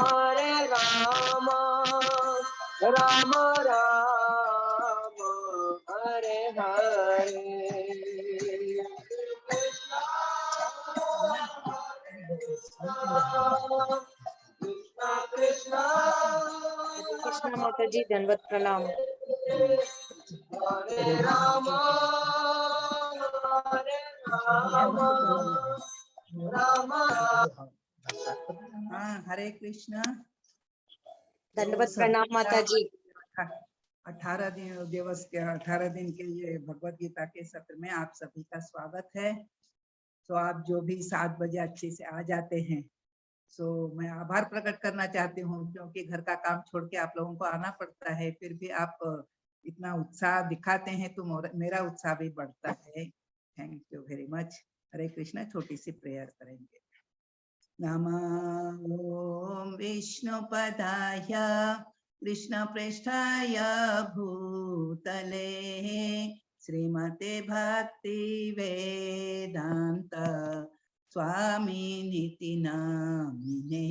हरे राम राम राम हरे हरे। कृष्णा कृष्णा कृष्णा माता जी, दंडवत प्रणाम। हरे राम राम हरे कृष्णा। दंडवत प्रणाम माता जी। 18 दिन के ये भगवत गीता के सत्र में आप सभी का स्वागत है। तो आप जो भी 7 बजे अच्छे से आ जाते हैं, सो मैं आभार प्रकट करना चाहती हूँ, क्योंकि घर का काम छोड़ के आप लोगों को आना पड़ता है, फिर भी आप इतना उत्साह दिखाते हैं तो मेरा उत्साह भी बढ़ता है। Thank you very much. Hare Krishna. छोटी सी प्रेयर करेंगे। नमो विष्णुपदाय कृष्ण पृष्ठाय भूतले श्रीमते भक्ति वेदांत स्वामिनिति नामिने।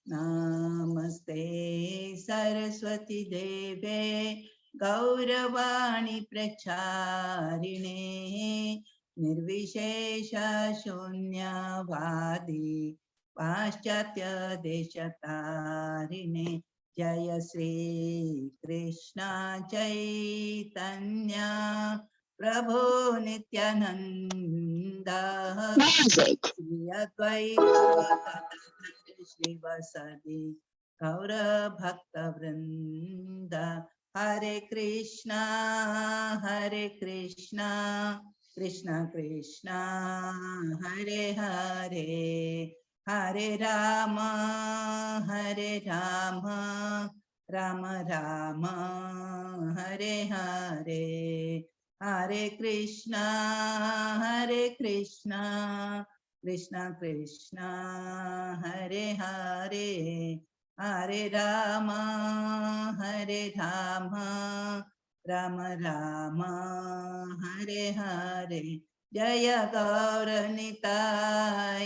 नमस्ते सरस्वती देवे गौरवाणी प्रचारिणे निर्विशेष शून्यवादी पाश्चात्य देशतारिणे। जय श्री कृष्ण चैतन्य प्रभु नित्यानंद श्री अद्वैत श्रीवासदि गौर भक्त वृंद। हरे कृष्णा कृष्णा कृष्णा हरे हरे, हरे राम राम राम हरे हरे, हरे कृष्णा कृष्णा कृष्णा हरे हरे, हरे राम राम राम हरे हरे। जय गौरनिताय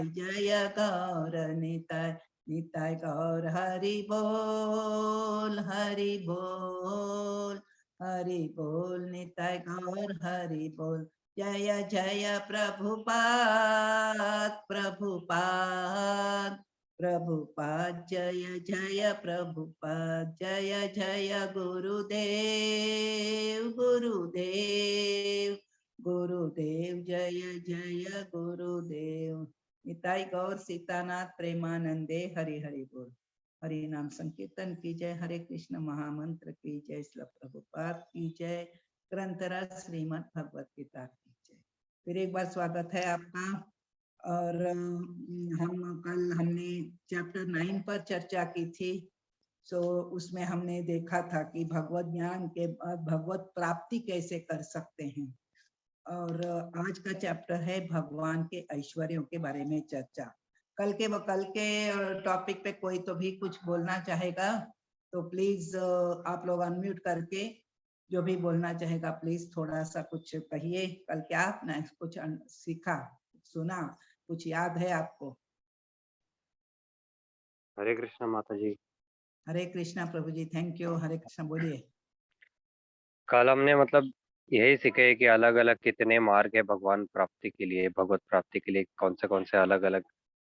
जय गौरनिताय निताय गौर। हरि बोल हरि बोल निताय गौर हरि बोल। जय जय प्रभुपाद जय जय प्रभुपाद। जय जय गुरुदेव जय जय गुरुदेव। निताई गौर सीतानाथ प्रेमानंदे। हरि हरि बोल। हरि नाम संकीर्तन की जय। हरे कृष्ण महामंत्र की जय। श्री प्रभुपाद की जय। ग्रंथराज श्रीमद् भगवत गीता की जय। फिर एक बार स्वागत है आपका। और हमने चैप्टर 9 पर चर्चा की थी। सो उसमें हमने देखा था कि भगवत ज्ञान के बाद भगवत प्राप्ति कैसे कर सकते हैं। और आज का चैप्टर है भगवान के ऐश्वर्यों के बारे में चर्चा। कल के टॉपिक पे कोई तो भी कुछ बोलना चाहेगा तो प्लीज आप लोग अनम्यूट करके जो भी बोलना चाहेगा प्लीज थोड़ा सा कुछ कहिए। कल क्या आपने कुछ सीखा, सुना, कुछ याद है आपको? हरे कृष्णा माता जी। हरे कृष्णा प्रभु जी। Thank you. हरे कृष्णा बोलिए। कल हमने मतलब यही सीखे कि अलग अलग कितने मार्ग है भगवान प्राप्ति के लिए, भगवत प्राप्ति के लिए कौन से अलग अलग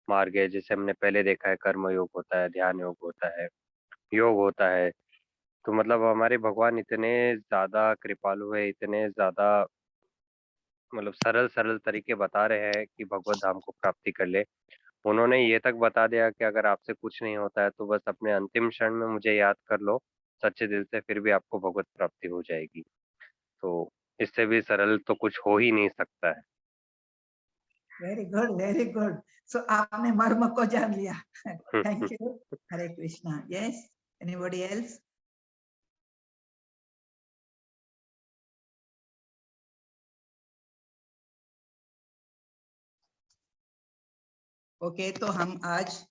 मार्ग है। जैसे हमने पहले देखा है कर्म योग होता है, ध्यान योग होता है, योग होता है। तो मतलब हमारे भगवान इतने ज्यादा कृपालु है, इतने ज्यादा मतलब सरल सरल तरीके बता रहे हैं कि भगवत धाम को प्राप्ति कर ले। उन्होंने ये तक बता दिया कि अगर आपसे कुछ नहीं होता है तो बस अपने अंतिम क्षण में मुझे याद कर लो सच्चे दिल से, फिर भी आपको भगवत प्राप्ति हो जाएगी। तो इससे भी सरल तो कुछ हो ही नहीं सकता है। Very good, very good. So आपने मर्म को जान लिया। Thank you. Hare Krishna. Yes, anybody else? Okay, तो हम आज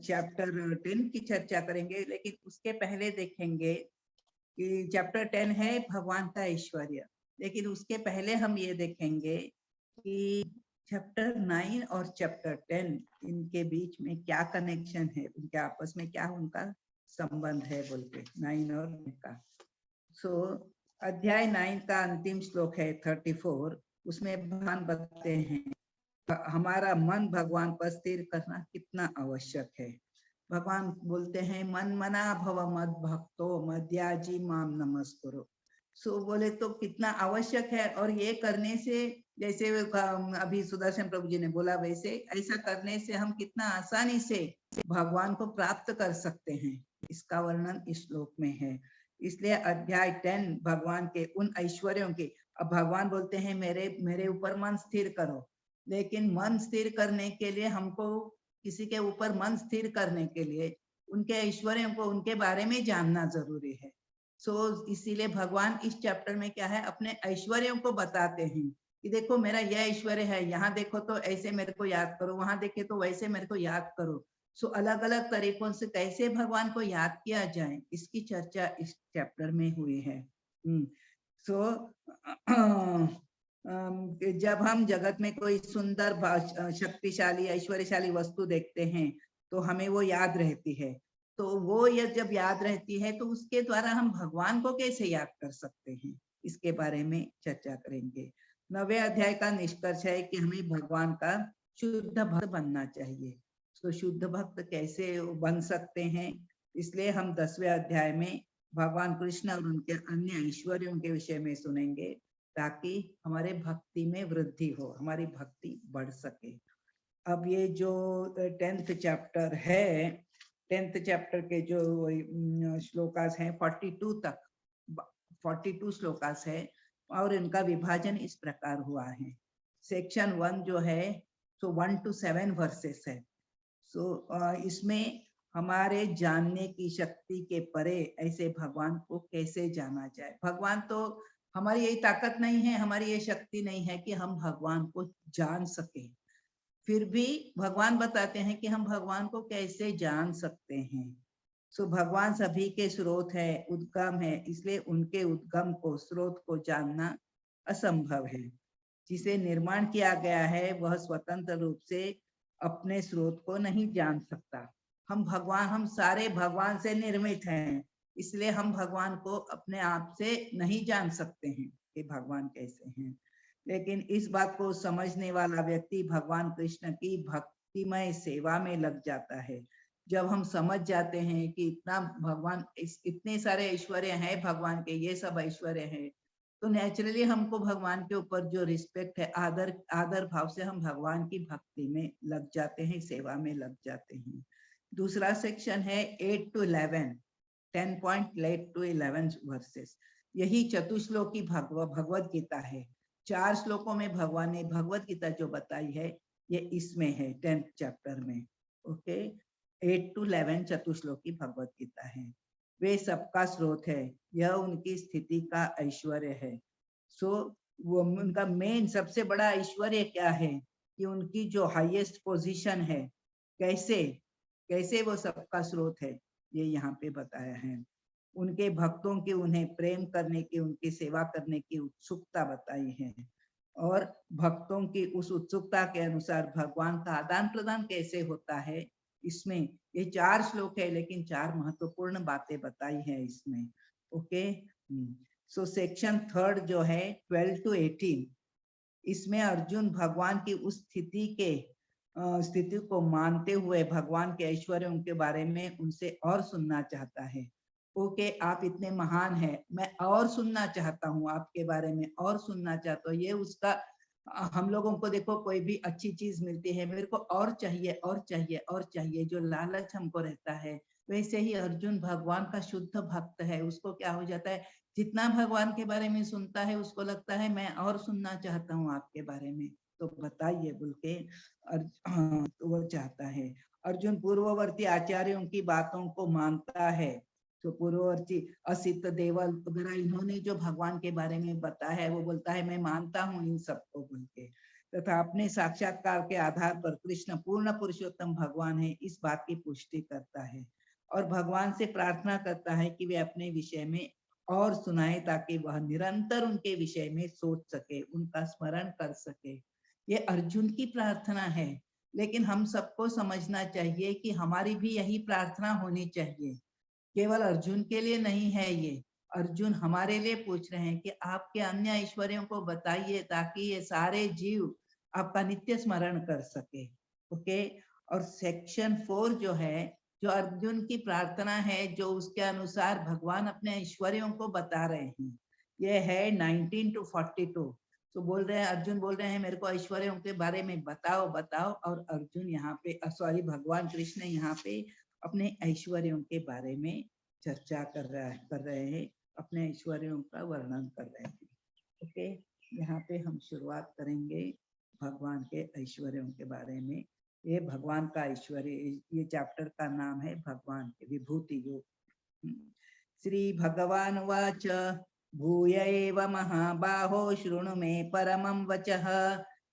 चैप्टर 10 की चर्चा करेंगे, लेकिन उसके पहले देखेंगे कि चैप्टर 10 है भगवान का ऐश्वर्य। लेकिन उसके पहले हम ये देखेंगे कि चैप्टर 9 और चैप्टर 10 इनके बीच में क्या कनेक्शन है, उनके आपस में क्या उनका संबंध है बोल के 9 और 10 का। सो अध्याय 9 का अंतिम श्लोक है 34। उसमें भगवान बताते हैं हमारा मन भगवान पर स्थिर करना कितना आवश्यक है। भगवान बोलते हैं मन मना भव मद भक्तो मध्याजी माम नमस्कुरु। सो बोले तो कितना आवश्यक है, और ये करने से जैसे अभी सुदर्शन प्रभु जी ने बोला वैसे ऐसा करने से हम कितना आसानी से भगवान को प्राप्त कर सकते हैं, इसका वर्णन इस श्लोक में है। इसलिए अध्याय 10 भगवान के उन ऐश्वर्यों के, अब भगवान बोलते हैं मेरे ऊपर मन स्थिर करो, लेकिन मन स्थिर करने के लिए हमको किसी के ऊपर मन स्थिर करने के लिए उनके ऐश्वर्यों को, उनके बारे में जानना जरूरी है। इसीलिए भगवान इस चैप्टर में क्या है, अपने ऐश्वर्यों को बताते हैं कि देखो मेरा यह ऐश्वर्य है, यहाँ देखो तो ऐसे मेरे को याद करो, वहां देखे तो वैसे मेरे को याद करो। अलग अलग तरीकों से कैसे भगवान को याद किया जाए, इसकी चर्चा इस चैप्टर में हुई है। जब हम जगत में कोई सुंदर शक्तिशाली ऐश्वर्यशाली वस्तु देखते हैं तो हमें वो याद रहती है। तो वो ये जब याद रहती है तो उसके द्वारा हम भगवान को कैसे याद कर सकते हैं, इसके बारे में चर्चा करेंगे। 9वें अध्याय का निष्कर्ष है कि हमें भगवान का शुद्ध भक्त बनना चाहिए। तो शुद्ध भक्त कैसे बन सकते हैं, इसलिए हम 10वें अध्याय में भगवान कृष्ण और उनके अन्य ऐश्वर्यों के विषय में सुनेंगे, ताकि हमारे भक्ति में वृद्धि हो, हमारी भक्ति बढ़ सके। अब ये जो 10th चैप्टर है, 10th चैप्टर के जो श्लोकास हैं 42 तक, 42 श्लोकास है, और इनका विभाजन इस प्रकार हुआ है। सेक्शन 1 जो है 1 to 7 वर्सेस है। इसमें हमारे जानने की शक्ति के परे ऐसे भगवान को कैसे जाना जाए। भगवान तो, हमारी यही ताकत नहीं है, हमारी ये शक्ति नहीं है कि हम भगवान को जान सके। फिर भी भगवान बताते हैं कि हम भगवान को कैसे जान सकते हैं। भगवान सभी के स्रोत है, उद्गम है, इसलिए उनके उद्गम को, स्रोत को जानना असंभव है। जिसे निर्माण किया गया है वह स्वतंत्र रूप से अपने स्रोत को नहीं जान सकता। हम सारे भगवान से निर्मित हैं, इसलिए हम भगवान को अपने आप से नहीं जान सकते हैं कि भगवान कैसे हैं। लेकिन इस बात को समझने वाला व्यक्ति भगवान कृष्ण की भक्तिमय सेवा में लग जाता है। जब हम समझ जाते हैं कि इतने सारे ऐश्वर्य हैं भगवान के, ये सब ऐश्वर्य हैं, तो नेचुरली हमको भगवान के ऊपर जो रिस्पेक्ट है, आदर भाव से हम भगवान की भक्ति में लग जाते हैं, सेवा में लग जाते हैं। दूसरा सेक्शन है 8 to 11, 10.8 to 11 वर्सेस। यही चतुश्लोकी भगवत गीता है। 4 श्लोकों में भगवान ने भगवत गीता जो बताई है ये इसमें है 10th चैप्टर में। ओके, 8 to 11 चतुश्लोकी भगवत गीता है। वे सबका स्रोत है, यह उनकी स्थिति का ऐश्वर्य है। वो उनका मेन सबसे बड़ा ऐश्वर्य क्या है कि उनकी जो हाईएस्ट पोजीशन है, कैसे वो सबका स्रोत है, ये यहाँ पे बताया है। उनके भक्तों की उन्हें प्रेम करने की, उनकी सेवा करने की उत्सुकता बताई है, और भक्तों की उस उत्सुकता के अनुसार भगवान का आदान प्रदान कैसे होता है। इसमें ये 4 श्लोक है, लेकिन 4 महत्वपूर्ण बातें बताई है इसमें। ओके, सेक्शन 3 जो है 12 to 18, इसमें अर्जुन भगवान की उस स्थिति को मानते हुए भगवान के ऐश्वर्यों के बारे में उनसे और सुनना चाहता है। ओके, आप इतने महान हैं, मैं और सुनना चाहता हूँ आपके बारे में, और सुनना चाहता हूँ। ये उसका, हम लोगों को देखो कोई भी अच्छी चीज मिलती है, मेरे को और चाहिए और चाहिए और चाहिए, जो लालच हमको रहता है। वैसे ही अर्जुन भगवान का शुद्ध भक्त है, उसको क्या हो जाता है, जितना भगवान के बारे में सुनता है उसको लगता है मैं और सुनना चाहता हूँ आपके बारे में, तो बताइए बोल के तो वो चाहता है। अर्जुन पूर्ववर्ती आचार्यों की बातों को मानता है। तो पूर्ववर्ती असित देवल वगैरह इन्होंने जो भगवान के बारे में बताया है वो बोलता है मैं मानता हूँ इन सबको बोल के। तथा अपने साक्षात्कार के आधार पर कृष्ण पूर्ण पुरुषोत्तम भगवान है, इस बात की पुष्टि करता है, और भगवान से प्रार्थना करता है कि वे अपने विषय में और सुनाए, ताकि वह निरंतर उनके विषय में सोच सके, उनका स्मरण कर सके। ये अर्जुन की प्रार्थना है, लेकिन हम सबको समझना चाहिए कि हमारी भी यही प्रार्थना होनी चाहिए। केवल अर्जुन के लिए नहीं है ये, अर्जुन हमारे लिए पूछ रहे हैं कि आपके अन्य ऐश्वर्यों को बताइए ताकि ये सारे जीव आपका नित्य स्मरण कर सके। ओके, और सेक्शन 4 जो है, जो अर्जुन की प्रार्थना है, जो उसके अनुसार भगवान अपने ऐश्वर्यों को बता रहे हैं, ये है 19 to 42। तो बोल रहे हैं, अर्जुन बोल रहे हैं मेरे को ऐश्वर्यों के बारे में बताओ बताओ, और अर्जुन यहाँ पे सॉरी भगवान कृष्ण यहाँ पे अपने ऐश्वर्यों के बारे में चर्चा कर रहे हैं, अपने ऐश्वर्यों का वर्णन कर रहे हैं। ओके, यहाँ पे हम शुरुआत करेंगे भगवान के ऐश्वर्यों के बारे में। ये भगवान का ऐश्वर्य, ये चैप्टर का नाम है भगवान के विभूति योग। श्री भगवान वाच भूय एव महाबाहो शृणु मे परमं वचः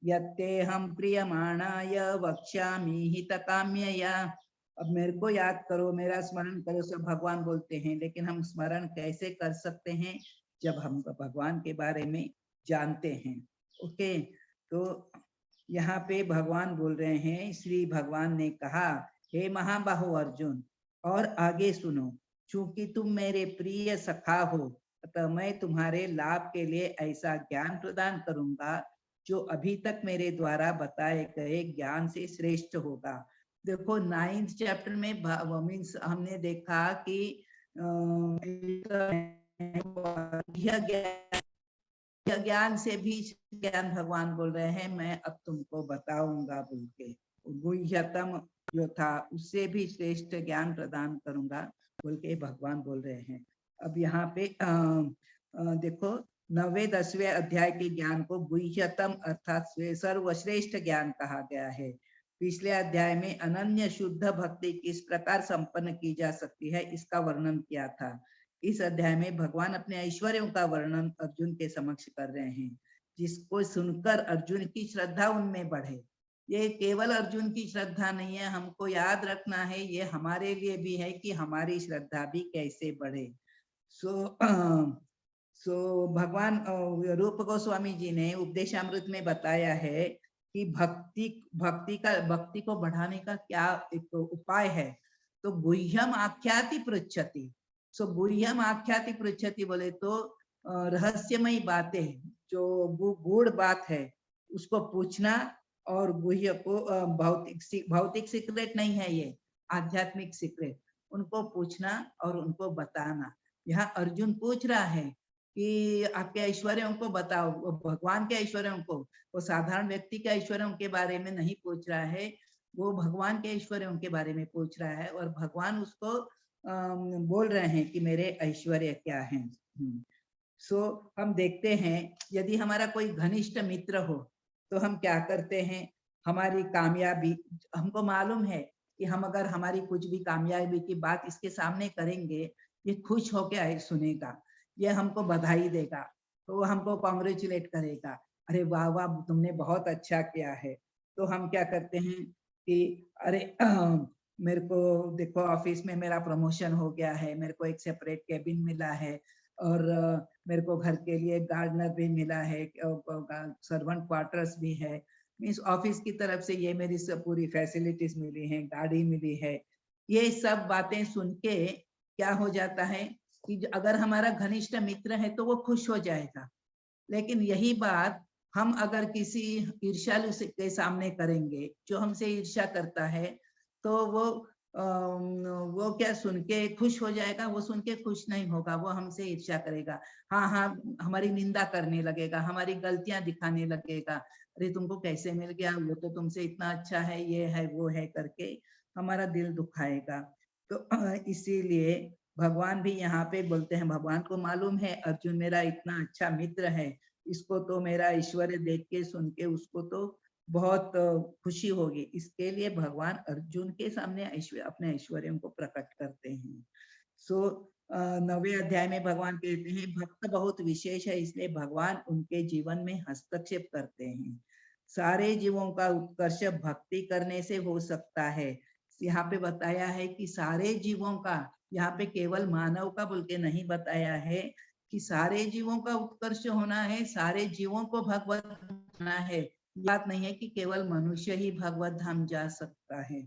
यत्तेऽहं प्रियमाणाय वक्ष्यामि हितकाम्यया। अब मेरे को याद करो, मेरा स्मरण करो, सब भगवान बोलते हैं, लेकिन हम स्मरण कैसे कर सकते हैं? जब हम भगवान के बारे में जानते हैं। ओके, तो यहाँ पे भगवान बोल रहे हैं, श्री भगवान ने कहा, हे महाबाहो अर्जुन, और आगे सुनो, चूंकि तुम मेरे प्रिय सखा हो, अतः मैं तुम्हारे लाभ के लिए ऐसा ज्ञान प्रदान करूंगा जो अभी तक मेरे द्वारा बताए गए ज्ञान से श्रेष्ठ होगा। देखो 9th चैप्टर में मीन्स हमने देखा कि ज्ञान से भी ज्ञान भगवान बोल रहे हैं मैं अब तुमको बताऊंगा बोल के, गुह्यतम जो था उससे भी श्रेष्ठ ज्ञान प्रदान करूंगा बोल के भगवान बोल रहे हैं। अब यहाँ पे देखो 9वें 10वें अध्याय के ज्ञान को गुह्यतम अर्थात सर्वश्रेष्ठ ज्ञान कहा गया है। पिछले अध्याय में अनन्य शुद्ध भक्ति किस प्रकार संपन्न की जा सकती है इसका वर्णन किया था। इस अध्याय में भगवान अपने ऐश्वर्यों का वर्णन अर्जुन के समक्ष कर रहे हैं, जिसको सुनकर अर्जुन की श्रद्धा उनमें बढ़े। ये केवल अर्जुन की श्रद्धा नहीं है, हमको याद रखना है, ये हमारे लिए भी है कि हमारी श्रद्धा भी कैसे बढ़े। सो भगवान रूप गोस्वामी जी ने उपदेशामृत में बताया है कि भक्ति को बढ़ाने का क्या एक उपाय है। तो गुह्यम आख्याति पृच्छति। सो गुह्यम आख्याति पृच्छति बोले तो रहस्यमयी बातें, जो गूढ़ बात है उसको पूछना, और गुह्य को भौतिक सीक्रेट नहीं है, ये आध्यात्मिक सीक्रेट, उनको पूछना और उनको बताना। यहाँ अर्जुन पूछ रहा है कि आपके ऐश्वर्यों को बताओ, भगवान के ऐश्वर्यों को, वो साधारण व्यक्ति के ऐश्वर्यों के बारे में नहीं पूछ रहा है, वो भगवान के ऐश्वर्यों के बारे में पूछ रहा है, और भगवान उसको बोल रहे हैं कि मेरे ऐश्वर्य क्या हैं। हम देखते हैं, यदि हमारा कोई घनिष्ठ मित्र हो तो हम क्या करते हैं, हमारी कामयाबी, हमको मालूम है कि हम अगर हमारी कुछ भी कामयाबी की बात इसके सामने करेंगे, ये खुश होकर सुनेगा, ये हमको बधाई देगा, तो वो हमको कॉन्ग्रेचुलेट करेगा, अरे वाह वाह तुमने बहुत अच्छा किया है। तो हम क्या करते हैं कि अरे मेरे को देखो ऑफिस में मेरा प्रमोशन हो गया है, मेरे को एक सेपरेट केबिन मिला है, और मेरे को घर के लिए गार्डनर भी मिला है, सर्वेंट क्वार्टर्स भी है, मीन्स ऑफिस की तरफ से ये मेरी सब पूरी फैसिलिटीज मिली हैं, गाड़ी मिली है। ये सब बातें सुन के क्या हो जाता है कि अगर हमारा घनिष्ठ मित्र है तो वो खुश हो जाएगा, लेकिन यही बात हम अगर किसी ईर्ष्यालु के सामने करेंगे, जो हमसे ईर्ष्या करता है, तो वो क्या सुन के खुश हो जाएगा? वो सुन के खुश नहीं होगा, वो हमसे ईर्ष्या करेगा, हाँ हाँ हमारी निंदा करने लगेगा, हमारी गलतियां दिखाने लगेगा, अरे तुमको कैसे मिल गया, वो तो तुमसे इतना अच्छा है, ये है वो है करके हमारा दिल दुखाएगा। तो इसीलिए भगवान भी यहाँ पे बोलते हैं, भगवान को मालूम है अर्जुन मेरा इतना अच्छा मित्र है, इसको तो मेरा ऐश्वर्य देख के सुन के उसको तो बहुत खुशी होगी, इसके लिए भगवान अर्जुन के सामने अपने ऐश्वर्यों को प्रकट करते हैं। 9वें अध्याय में भगवान कहते हैं भक्त बहुत विशेष है, इसलिए भगवान उनके जीवन में हस्तक्षेप करते हैं। सारे जीवों का उत्कर्ष भक्ति करने से हो सकता है। यहाँ पे बताया है कि सारे जीवों का, यहाँ पे केवल मानव का बोल के नहीं बताया है कि सारे जीवों का उत्कर्ष होना है, सारे जीवों को भगवत होना है, बात नहीं है कि केवल मनुष्य ही भगवत धाम जा सकता है।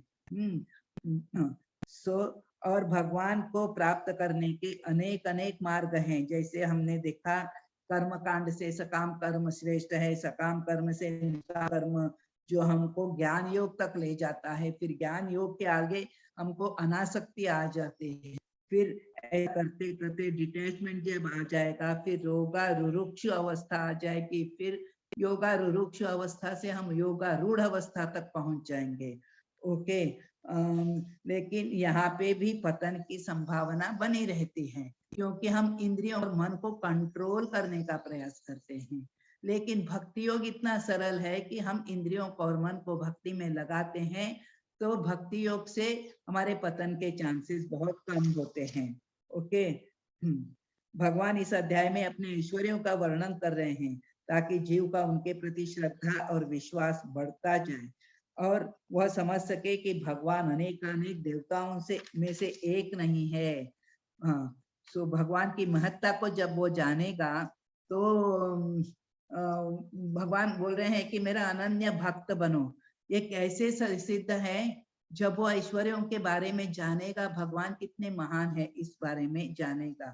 सो और भगवान को प्राप्त करने के अनेक अनेक मार्ग हैं। जैसे हमने देखा कर्म कांड से सकाम कर्म श्रेष्ठ है, सकाम कर्म से निष्काम कर्म जो हमको ज्ञान योग तक ले जाता है। फिर ज्ञान योग के आगे हमको अनासक्ति आ जाती है। फिर ऐसा करते करते डिटैचमेंट जब आ जाएगा, फिर रोगा रुरुक्ष अवस्था आ जाएगी, फिर योगा रुरुक्ष अवस्था से हम योगा रूढ़ अवस्था तक पहुंच जाएंगे। ओके, लेकिन यहाँ पे भी पतन की संभावना बनी रहती है, क्योंकि हम इंद्रियों और मन को कंट्रोल करने का प्रयास करते हैं। लेकिन भक्ति योग इतना सरल है कि हम इंद्रियों और मन को भक्ति में लगाते हैं, तो भक्ति योग से हमारे पतन के चांसेस बहुत कम होते हैं। ओके, भगवान इस अध्याय में अपने ऐश्वर्यों का वर्णन कर रहे हैं ताकि जीव का उनके प्रति श्रद्धा और विश्वास बढ़ता जाए और वह समझ सके कि भगवान अनेक देवताओं में से एक नहीं है। सो भगवान की महत्ता को जब वो जानेगा तो भगवान बोल रहे हैं कि मेरा अनन्य भक्त बनो। ये कैसे सिद्ध है? जब वो ऐश्वर्यों के बारे में जानेगा, भगवान कितने महान है इस बारे में जानेगा,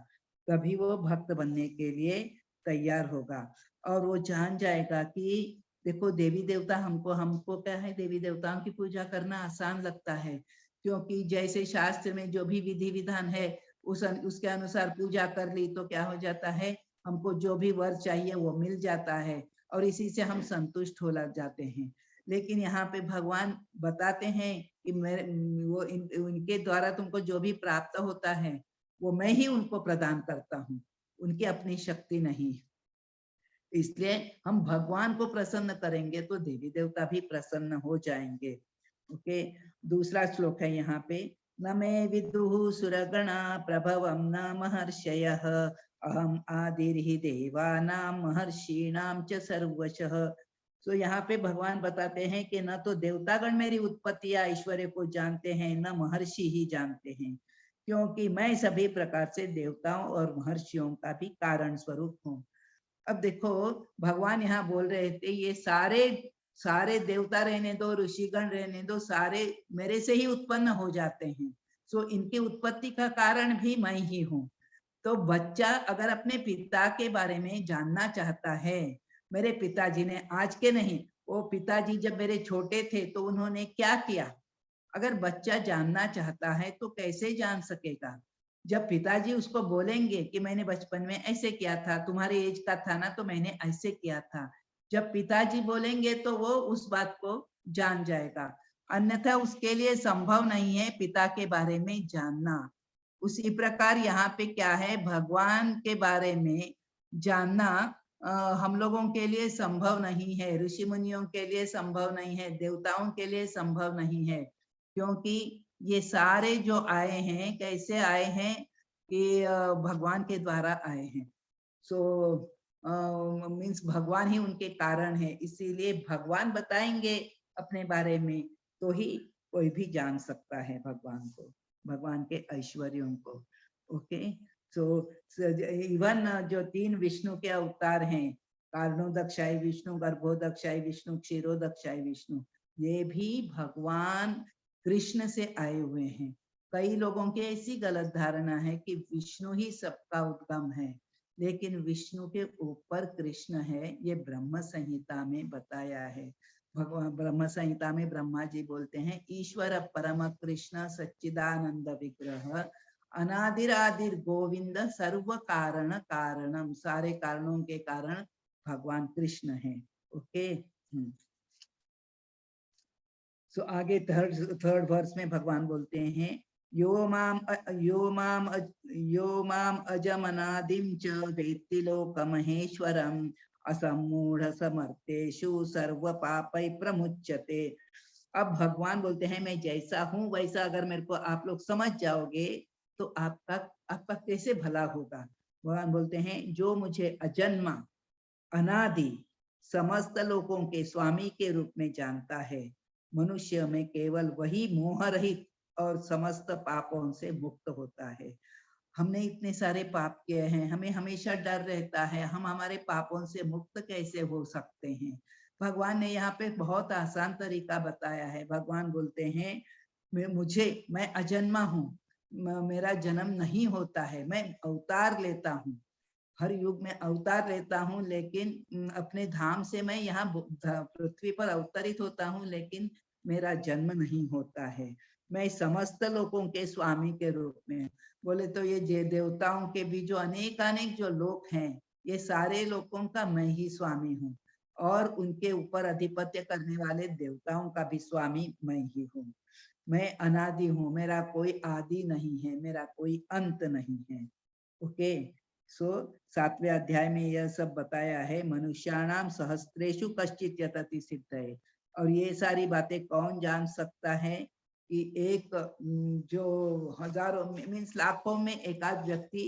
तभी वो भक्त बनने के लिए तैयार होगा। और वो जान जाएगा कि देखो देवी देवता हमको क्या है, देवी देवताओं की पूजा करना आसान लगता है, क्योंकि जैसे शास्त्र में जो भी विधि विधान है उसके अनुसार पूजा कर ली तो क्या हो जाता है, हमको जो भी वर चाहिए वो मिल जाता है और इसी से हम संतुष्ट हो लग जाते हैं। लेकिन यहाँ पे भगवान बताते हैं कि उनके द्वारा तुमको जो भी प्राप्त होता है वो मैं ही उनको प्रदान करता हूँ, उनकी अपनी शक्ति नहीं। इसलिए हम भगवान को प्रसन्न करेंगे तो देवी देवता भी प्रसन्न हो जाएंगे। ओके, दूसरा श्लोक है यहाँ पे, न मे विदुः सुरगणा प्रभवं न महर्षयः अहम आदिर्हि देवानां महर्षीणां च सर्वशः। तो यहाँ पे भगवान बताते हैं कि न तो देवतागण मेरी उत्पत्ति या ऐश्वर्य को जानते हैं, न महर्षि ही जानते हैं, क्योंकि मैं सभी प्रकार से देवताओं और महर्षियों का भी कारण स्वरूप हूँ। अब देखो भगवान यहाँ बोल रहे थे ये सारे देवता रहने दो, ऋषिगण रहने दो, सारे मेरे से ही उत्पन्न हो जाते हैं। सो इनकी उत्पत्ति का कारण भी मैं ही हूँ। तो बच्चा अगर अपने पिता के बारे में जानना चाहता है, मेरे पिताजी ने आज के नहीं, वो पिताजी जब मेरे छोटे थे तो उन्होंने क्या किया, अगर बच्चा जानना चाहता है तो कैसे जान सकेगा? जब पिताजी उसको बोलेंगे कि मैंने बचपन में ऐसे किया था, तुम्हारे एज का था ना तो मैंने ऐसे किया था, जब पिताजी बोलेंगे तो वो उस बात को जान जाएगा, अन्यथा उसके लिए संभव नहीं है पिता के बारे में जानना। उसी प्रकार यहाँ पे क्या है, भगवान के बारे में जानना हम लोगों के लिए संभव नहीं है, ऋषि मुनियों के लिए संभव नहीं है, देवताओं के लिए संभव नहीं है, क्योंकि ये सारे जो आए हैं कैसे आए हैं कि भगवान के द्वारा आए हैं। सो मीन्स भगवान ही उनके कारण है, इसीलिए भगवान बताएंगे अपने बारे में तो ही कोई भी जान सकता है भगवान को, भगवान के ऐश्वर्यों को। ओके, सो इवन जो 3 विष्णु के अवतार हैं, कारणोदक्षाय विष्णु, गर्भोदक्षाय विष्णु, क्षीरोदक्षाय विष्णु, ये भी भगवान कृष्ण से आए हुए हैं। कई लोगों की ऐसी गलत धारणा है कि विष्णु ही सबका उद्गम है, लेकिन विष्णु के ऊपर कृष्ण है, ये ब्रह्म संहिता में बताया है। भगवान ब्रह्म संहिता में ब्रह्मा जी बोलते हैं, ईश्वर परम कृष्ण सच्चिदानंद विग्रह अनादिरादिर गोविंद सर्व कारण कारणम, सारे कारणों के कारण भगवान कृष्ण है। ओके, सो आगे थर्ड वर्स में भगवान बोलते हैं, यो माम अजमनादिम च वेत्ति लोकमहेश्वरम असमूढ़ समर्थेषु सर्व पापै प्रमुच्यते। अब भगवान बोलते हैं मैं जैसा हूँ वैसा अगर मेरे को आप लोग समझ जाओगे तो आपका कैसे भला होगा। भगवान बोलते हैं जो मुझे अजन्मा अनादि समस्त लोगों के स्वामी के रूप में जानता है, मनुष्य में केवल वही मोह रहित और समस्त पापों से मुक्त होता है। हमने इतने सारे पाप किए हैं, हमें हमेशा डर रहता है, हम हमारे पापों से मुक्त कैसे हो सकते हैं? भगवान ने यहाँ पे बहुत आसान तरीका बताया है। भगवान बोलते हैं मैं अजन्मा हूँ, मेरा जन्म नहीं होता है, मैं अवतार लेता हूँ, हर युग में अवतार लेता हूँ, लेकिन अपने धाम से मैं यहाँ पृथ्वी पर अवतरित होता हूँ, लेकिन मेरा जन्म नहीं होता है। मैं समस्त लोगों के स्वामी के रूप में, बोले तो ये देवताओं के भी जो अनेक जो लोग हैं, ये सारे लोगों का मैं ही स्वामी हूँ, और उनके ऊपर अधिपत्य करने वाले देवताओं का भी स्वामी मैं ही हूँ। मैं अनादि हूँ, मेरा कोई आदि नहीं है, मेरा कोई अंत नहीं है। ओके, सो 7वें अध्याय में यह सब बताया है। मनुष्याणाम सहस्त्रेषु कश्चित् यतति सिद्धये। और ये सारी बातें कौन जान सकता है कि एक जो हजारों मीन्स लाखों में एकाध व्यक्ति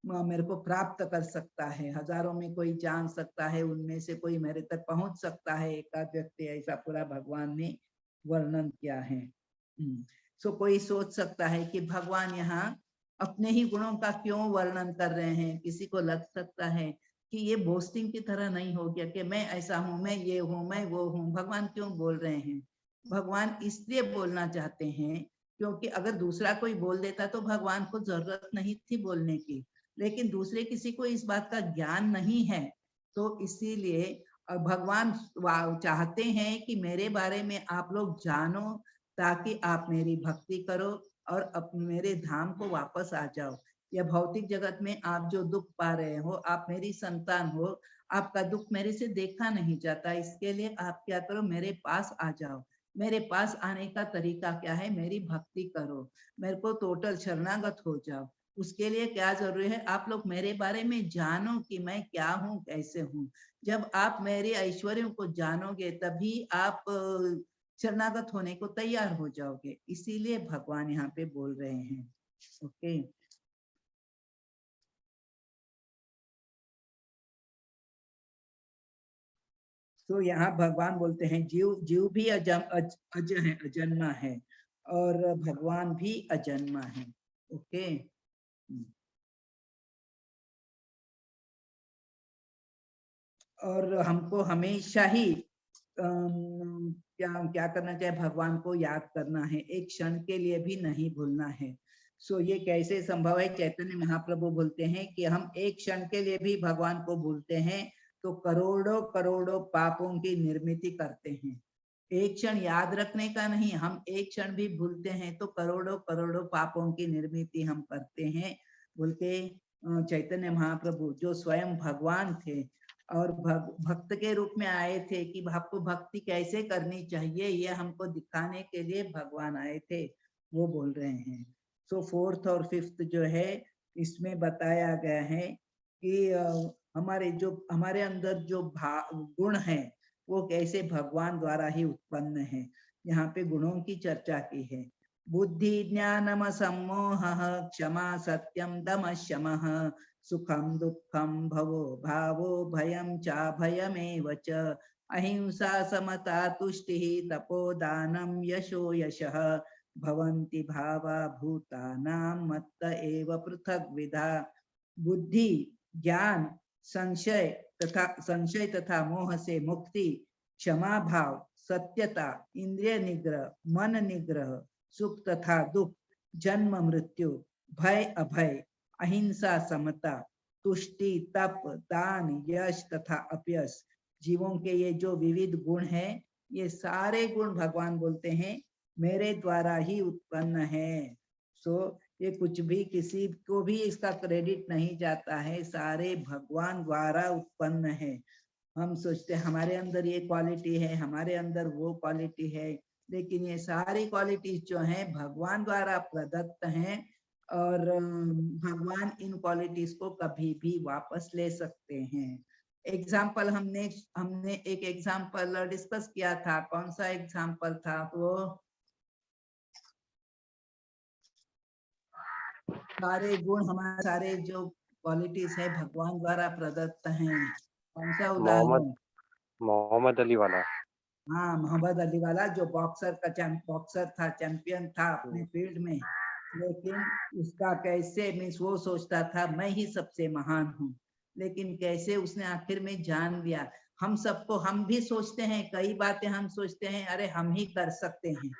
मेरे को प्राप्त कर सकता है, हजारों में कोई जान सकता है, उनमें से कोई मेरे तक पहुंच सकता है, एकाध व्यक्ति, ऐसा पूरा भगवान ने वर्णन किया है। सो कोई सोच सकता है कि भगवान यहाँ अपने ही गुणों का क्यों वर्णन कर रहे हैं। किसी को लग सकता है कि ये बोस्टिंग की तरह नहीं हो गया कि मैं ऐसा हूं, मैं ये हूं, मैं वो हूं, भगवान क्यों बोल रहे हैं। भगवान इसलिए बोलना चाहते हैं क्योंकि अगर दूसरा कोई बोल देता तो भगवान को जरूरत नहीं थी बोलने की, लेकिन दूसरे किसी को इस बात का ज्ञान नहीं है, तो इसीलिए भगवान चाहते हैं कि मेरे बारे में आप लोग जानो, ताकि आप मेरी भक्ति करो और अपने मेरे धाम को वापस आ जाओ। या भौतिक जगत में आप जो दुख पा रहे हो, आप मेरी संतान हो, आपका दुख मेरे से देखा नहीं जाता, इसके लिए आप क्या करो, मेरे पास आ जाओ। मेरे पास आने का तरीका क्या है, मेरी भक्ति करो, मेरे को टोटल शरणागत हो जाओ। उसके लिए क्या जरूरी है, आप लोग मेरे बारे में जानो कि मैं क्या हूँ, कैसे हूँ। जब आप मेरे ऐश्वर्यों को जानोगे तभी आप शरणागत होने को तैयार हो जाओगे। इसीलिए भगवान यहाँ पे बोल रहे हैं। ओके, तो यहाँ भगवान बोलते हैं जीव भी अज है, अजन्मा है, और भगवान भी अजन्मा है। ओके, और हमको हमेशा ही क्या क्या करना चाहिए, भगवान को याद करना है, एक क्षण के लिए भी नहीं भूलना है। सो ये कैसे संभव है। चैतन्य महाप्रभु बोलते हैं कि हम एक क्षण के लिए भी भगवान को भूलते हैं तो करोड़ों करोड़ों पापों की निर्मित करते हैं। एक क्षण याद रखने का नहीं, हम एक क्षण भी भूलते हैं तो करोड़ों करोड़ों पापों की निर्मित हम करते हैं, बोल के चैतन्य महाप्रभु जो स्वयं भगवान थे और भक्त के रूप में आए थे कि आपको भक्ति कैसे करनी चाहिए, ये हमको दिखाने के लिए भगवान आए थे, वो बोल रहे हैं। सो 4th और 5th जो है इसमें बताया गया है कि हमारे अंदर जो गुण है वो कैसे भगवान द्वारा ही उत्पन्न है। यहाँ पे गुणों की चर्चा की है। बुद्धि ज्ञानम सम्मोह क्षमा सत्यम दम शमः सुखम दुखम भवो भावो भयम चा भयमेव च अहिंसा समता तुष्टि तपोदानम यशो यशः भवन्ति भावा भूतानां मत्त एव पृथक विधा। बुद्धि, ज्ञान, संशय तथा मोह से मुक्ति, क्षमा भाव, सत्यता, इंद्रिय निग्रह, मन निग्रह, सुख तथा दुख, जन्म मृत्यु, भय अभय, अहिंसा समता, तुष्टि तप दान यश तथा अपयश, जीवों के ये जो विविध गुण हैं, ये सारे गुण भगवान बोलते हैं मेरे द्वारा ही उत्पन्न है। सो ये कुछ भी किसी को भी इसका क्रेडिट नहीं जाता है, सारे भगवान द्वारा उत्पन्न है। हम सोचते हैं हमारे अंदर ये क्वालिटी है, हमारे अंदर वो क्वालिटी है, लेकिन ये सारी क्वालिटीज जो हैं भगवान द्वारा प्रदत्त हैं, और भगवान इन क्वालिटीज को कभी भी वापस ले सकते हैं। एग्जाम्पल हमने एक एग्जाम्पल डिस्कस किया था, कौन सा एग्जाम्पल था वो, सारे गुण हमारे सारे जो क्वालिटीज है भगवान द्वारा प्रदत्त हैं। कौन सा उदाहरण, मोहम्मद अली वाला। हाँ, मोहम्मद अली वाला जो बॉक्सर था, चैंपियन था अपने फील्ड में, लेकिन उसका कैसे मीन्स वो सोचता था मैं ही सबसे महान हूँ, लेकिन कैसे उसने आखिर में जान लिया हम सबको, हम भी सोचते हैं कई बातें, हम सोचते हैं अरे हम ही कर सकते हैं,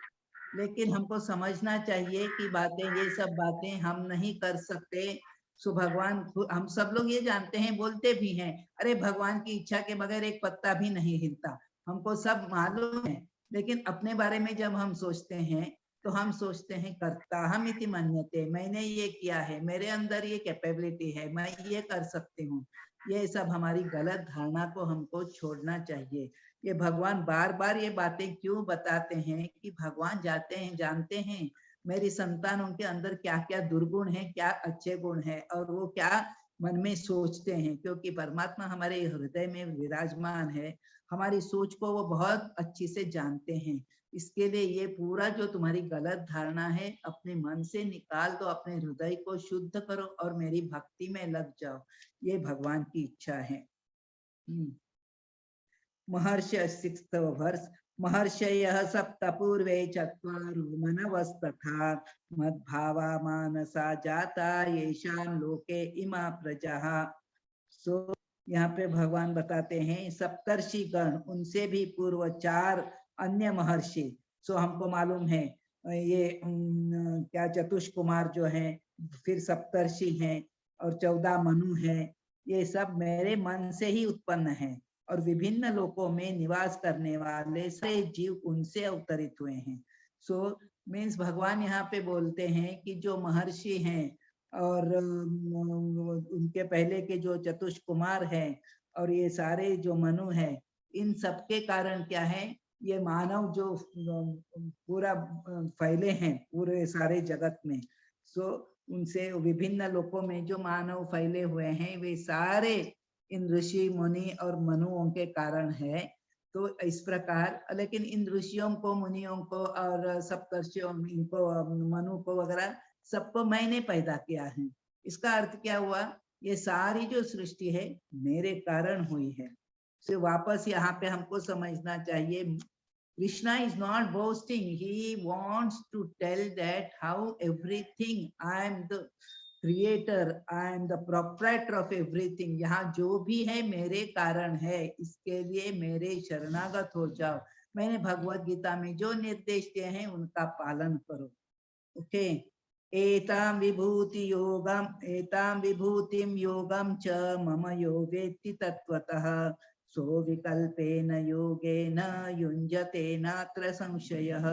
लेकिन हमको समझना चाहिए कि बातें, ये सब बातें हम नहीं कर सकते। सो भगवान हम सब लोग ये जानते हैं, बोलते भी हैं अरे भगवान की इच्छा के बगैर एक पत्ता भी नहीं हिलता, हमको सब मालूम है। लेकिन अपने बारे में जब हम सोचते हैं तो हम सोचते हैं कर्ता हम इति मन्यते, मैंने ये किया है, मेरे अंदर ये कैपेबिलिटी है, मैं ये कर सकती हूँ। ये सब हमारी गलत धारणा को हमको छोड़ना चाहिए। ये भगवान बार बार ये बातें क्यों बताते हैं कि भगवान जाते हैं, जानते हैं मेरी संतानों के अंदर क्या क्या दुर्गुण है, क्या अच्छे गुण है, और वो क्या मन में सोचते हैं, क्योंकि परमात्मा हमारे हृदय में विराजमान है, हमारी सोच को वो बहुत अच्छी से जानते हैं। इसके लिए ये पूरा जो तुम्हारी गलत धारणा है अपने मन से निकाल दो, अपने हृदय को शुद्ध करो और मेरी भक्ति में लग जाओ, ये भगवान की इच्छा है। महर्षि 6th वर्ष, महर्षयः सप्त पूर्वे चत्वारो मनवस्तथा मद्भावा मानसा जाता येषां लोके इमा प्रजाः। सो यहाँ पे भगवान बताते हैं सप्तर्षि गण, उनसे भी पूर्व 4 अन्य महर्षि। सो हमको मालूम है ये क्या चतुष कुमार जो है, फिर सप्तर्षि हैं और 14 मनु हैं, ये सब मेरे मन से ही उत्पन्न है और विभिन्न लोकों में निवास करने वाले सारे जीव उनसे अवतरित हुए हैं। सो मीन्स भगवान यहाँ पे बोलते हैं कि जो महर्षि हैं और उनके पहले के जो चतुष कुमार हैं और ये सारे जो मनु हैं, इन सबके कारण क्या है, ये मानव जो पूरा फैले हैं पूरे सारे जगत में। सो उनसे विभिन्न लोकों में जो मानव फैले हुए हैं वे सारे इन ऋषि मुनि और मनुओं के कारण है। तो इस प्रकार, लेकिन इन ऋषियों को, मुनियों को और सप्तर्षियों, इनको, मनु को वगैरह सबको मैंने पैदा किया है। इसका अर्थ क्या हुआ, ये सारी जो सृष्टि है मेरे कारण हुई है। तो वापस यहाँ पे हमको समझना चाहिए, Krishna is not boasting, he wants to tell that how everything, I am the creator, I am the proprietor of everything, यहाँ जो भी है मेरे कारण है, इसके लिए मेरे शरणागत हो जाओ, मैंने भगवत गीता में जो निर्देश दिए हैं उनका पालन करो। ओके, एतां विभूति योगम, एतां विभूतिम योगम च मम यो वेत्ति तत्वतः सो विकल्पेन योगेन युञ्जते नात्र संशयः।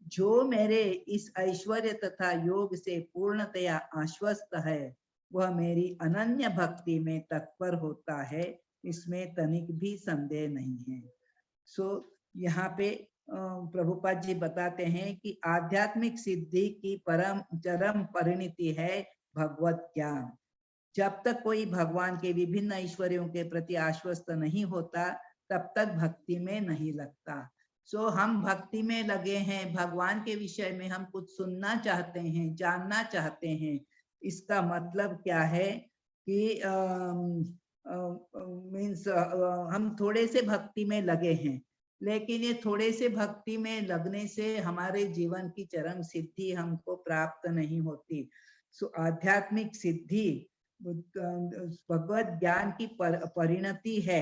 जो मेरे इस ऐश्वर्य तथा योग से पूर्णतया आश्वस्त है वह मेरी अनन्य भक्ति में तत्पर होता है, इसमें तनिक भी संदेह नहीं है। सो यहाँ पे प्रभुपाद जी बताते हैं कि आध्यात्मिक सिद्धि की परम चरम परिणति है भगवत ज्ञान। जब तक कोई भगवान के विभिन्न ऐश्वर्यों के प्रति आश्वस्त नहीं होता तब तक भक्ति में नहीं लगता। सो हम भक्ति में लगे हैं, भगवान के विषय में हम कुछ सुनना चाहते हैं, जानना चाहते हैं। इसका मतलब क्या है कि मीन्स हम थोड़े से भक्ति में लगे हैं, लेकिन ये थोड़े से भक्ति में लगने से हमारे जीवन की चरम सिद्धि हमको प्राप्त नहीं होती। सो आध्यात्मिक सिद्धि भगवत ज्ञान की परिणति है।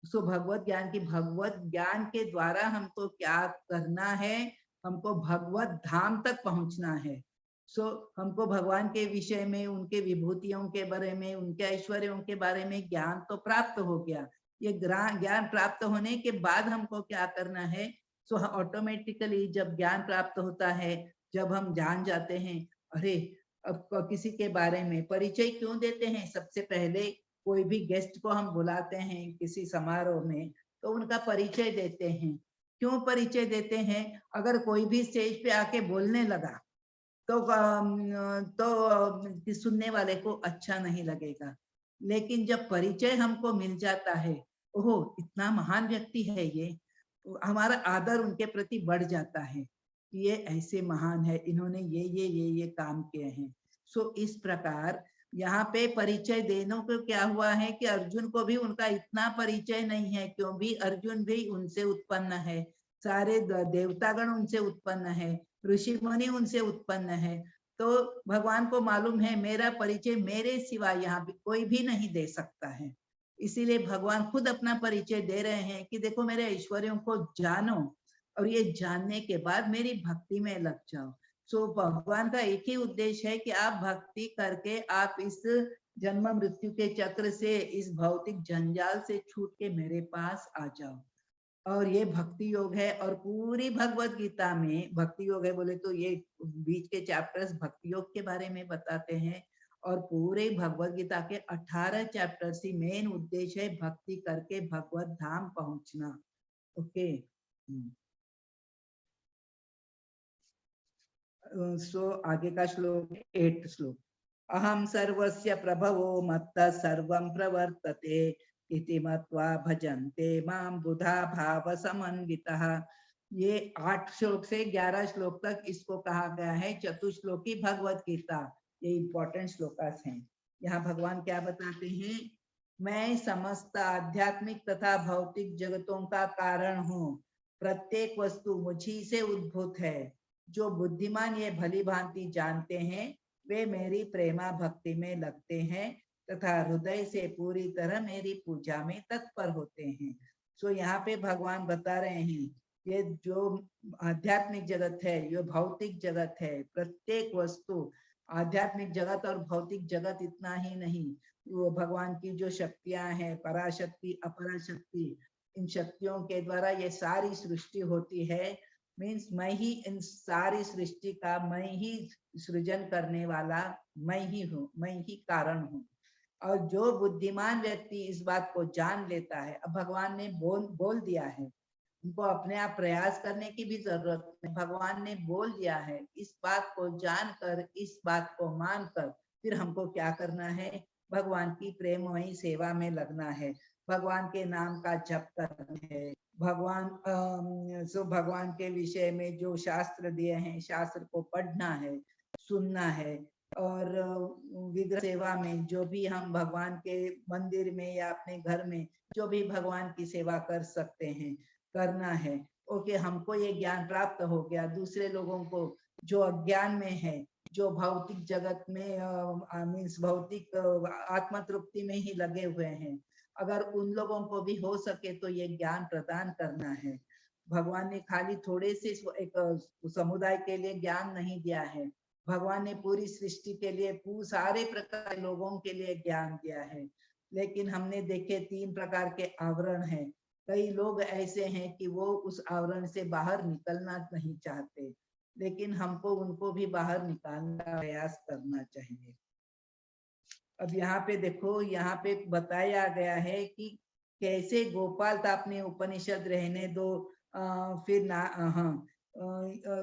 सो भगवत ज्ञान के द्वारा हमको क्या करना है, हमको भगवत धाम तक पहुंचना है। सो हमको भगवान के विषय में, उनके विभूतियों के बारे में, उनके ऐश्वर्यों के बारे में ज्ञान तो प्राप्त हो गया। ये ज्ञान प्राप्त होने के बाद हमको क्या करना है, सो ऑटोमेटिकली जब ज्ञान प्राप्त होता है, जब हम जान जाते हैं, अरे अब किसी के बारे में परिचय क्यों देते हैं, सबसे पहले कोई भी गेस्ट को हम बुलाते हैं किसी समारोह में तो उनका परिचय देते हैं। क्यों परिचय देते हैं, अगर कोई भी स्टेज पे आके बोलने लगा तो सुनने वाले को अच्छा नहीं लगेगा, लेकिन जब परिचय हमको मिल जाता है, ओह इतना महान व्यक्ति है ये, हमारा आदर उनके प्रति बढ़ जाता है, ये ऐसे महान है, इन्होंने ये काम किए हैं। सो इस प्रकार यहाँ पे परिचय देने को क्या हुआ है कि अर्जुन को भी उनका इतना परिचय नहीं है, क्यों भी अर्जुन भी उनसे उत्पन्न है, सारे देवतागण उनसे उत्पन्न है, ऋषि मुनि उनसे उत्पन्न है। तो भगवान को मालूम है मेरा परिचय मेरे सिवा यहाँ भी कोई भी नहीं दे सकता है, इसीलिए भगवान खुद अपना परिचय दे रहे हैं कि देखो मेरे ऐश्वर्यों को जानो और ये जानने के बाद मेरी भक्ति में लग जाओ। सो भगवान का एक ही उद्देश्य है कि आप भक्ति करके आप इस जन्म मृत्यु के चक्र से, इस भौतिक जंजाल से छूट के मेरे पास आ जाओ। और ये भक्ति योग है। और पूरी भगवत गीता में भक्ति योग है बोले तो ये बीच के चैप्टर्स भक्ति योग के बारे में बताते हैं। और पूरे भगवत गीता के 18 चैप्टर से मेन उद्देश्य है भक्ति करके भगवत धाम पहुंचना। ओके, सो आगे का श्लोक 8 श्लोक। अहम सर्वस्य प्रभवो मत्तः सर्वं प्रवर्तते इति मत्वा भजन्ते मां बुधा भाव समन्वितः। ये 8 श्लोक से 11 श्लोक तक इसको कहा गया है चतुश्लोकी भगवत गीता। ये इंपॉर्टेंट श्लोकास हैं। यहाँ भगवान क्या बताते हैं? मैं समस्त आध्यात्मिक तथा भौतिक जगतों का कारण हूँ। प्रत्येक वस्तु मुझी से उद्भूत है। जो बुद्धिमान ये भली भांति जानते हैं वे मेरी प्रेमा भक्ति में लगते हैं तथा हृदय से पूरी तरह मेरी पूजा में तत्पर होते हैं। सो यहाँ पे भगवान बता रहे हैं ये जो आध्यात्मिक जगत है, ये भौतिक जगत है। प्रत्येक वस्तु, आध्यात्मिक जगत और भौतिक जगत इतना ही नहीं, वो भगवान की जो शक्तियां हैं, पराशक्ति अपराशक्ति, इन शक्तियों के द्वारा ये सारी सृष्टि होती है। मीन्स मैं ही इन सारी सृष्टि का, मैं ही सृजन करने वाला मैं ही हूँ, मैं ही कारण हूँ। और जो बुद्धिमान व्यक्ति इस बात को जान लेता है, अब भगवान ने बोल दिया है, उनको अपने आप प्रयास करने की भी जरूरत नहीं। भगवान ने बोल दिया है। इस बात को जानकर, इस बात को मानकर फिर हमको क्या करना है? भगवान की प्रेममयी सेवा में लगना है, भगवान के नाम का जप करना है। भगवान के विषय में जो शास्त्र दिए हैं, शास्त्र को पढ़ना है, सुनना है। और विग्रह सेवा में जो भी हम भगवान के मंदिर में या अपने घर में जो भी भगवान की सेवा कर सकते हैं, करना है। ओके, हमको ये ज्ञान प्राप्त हो गया। दूसरे लोगों को जो अज्ञान में है, जो भौतिक जगत में मीन्स भौतिक आत्म तृप्ति में ही लगे हुए हैं, अगर उन लोगों को भी हो सके तो ये ज्ञान प्रदान करना है। भगवान ने खाली थोड़े से एक समुदाय के लिए ज्ञान नहीं दिया है, भगवान ने पूरी सृष्टि के लिए, सारे प्रकार के लोगों के लिए ज्ञान दिया है। लेकिन हमने देखे 3 प्रकार के आवरण हैं। कई लोग ऐसे हैं कि वो उस आवरण से बाहर निकलना नहीं चाहते, लेकिन हमको उनको भी बाहर निकालने का प्रयास करना चाहिए। अब यहाँ पे देखो, यहाँ पे बताया गया है कि कैसे गोपाल तापने उपनिषद रहने दो, फिर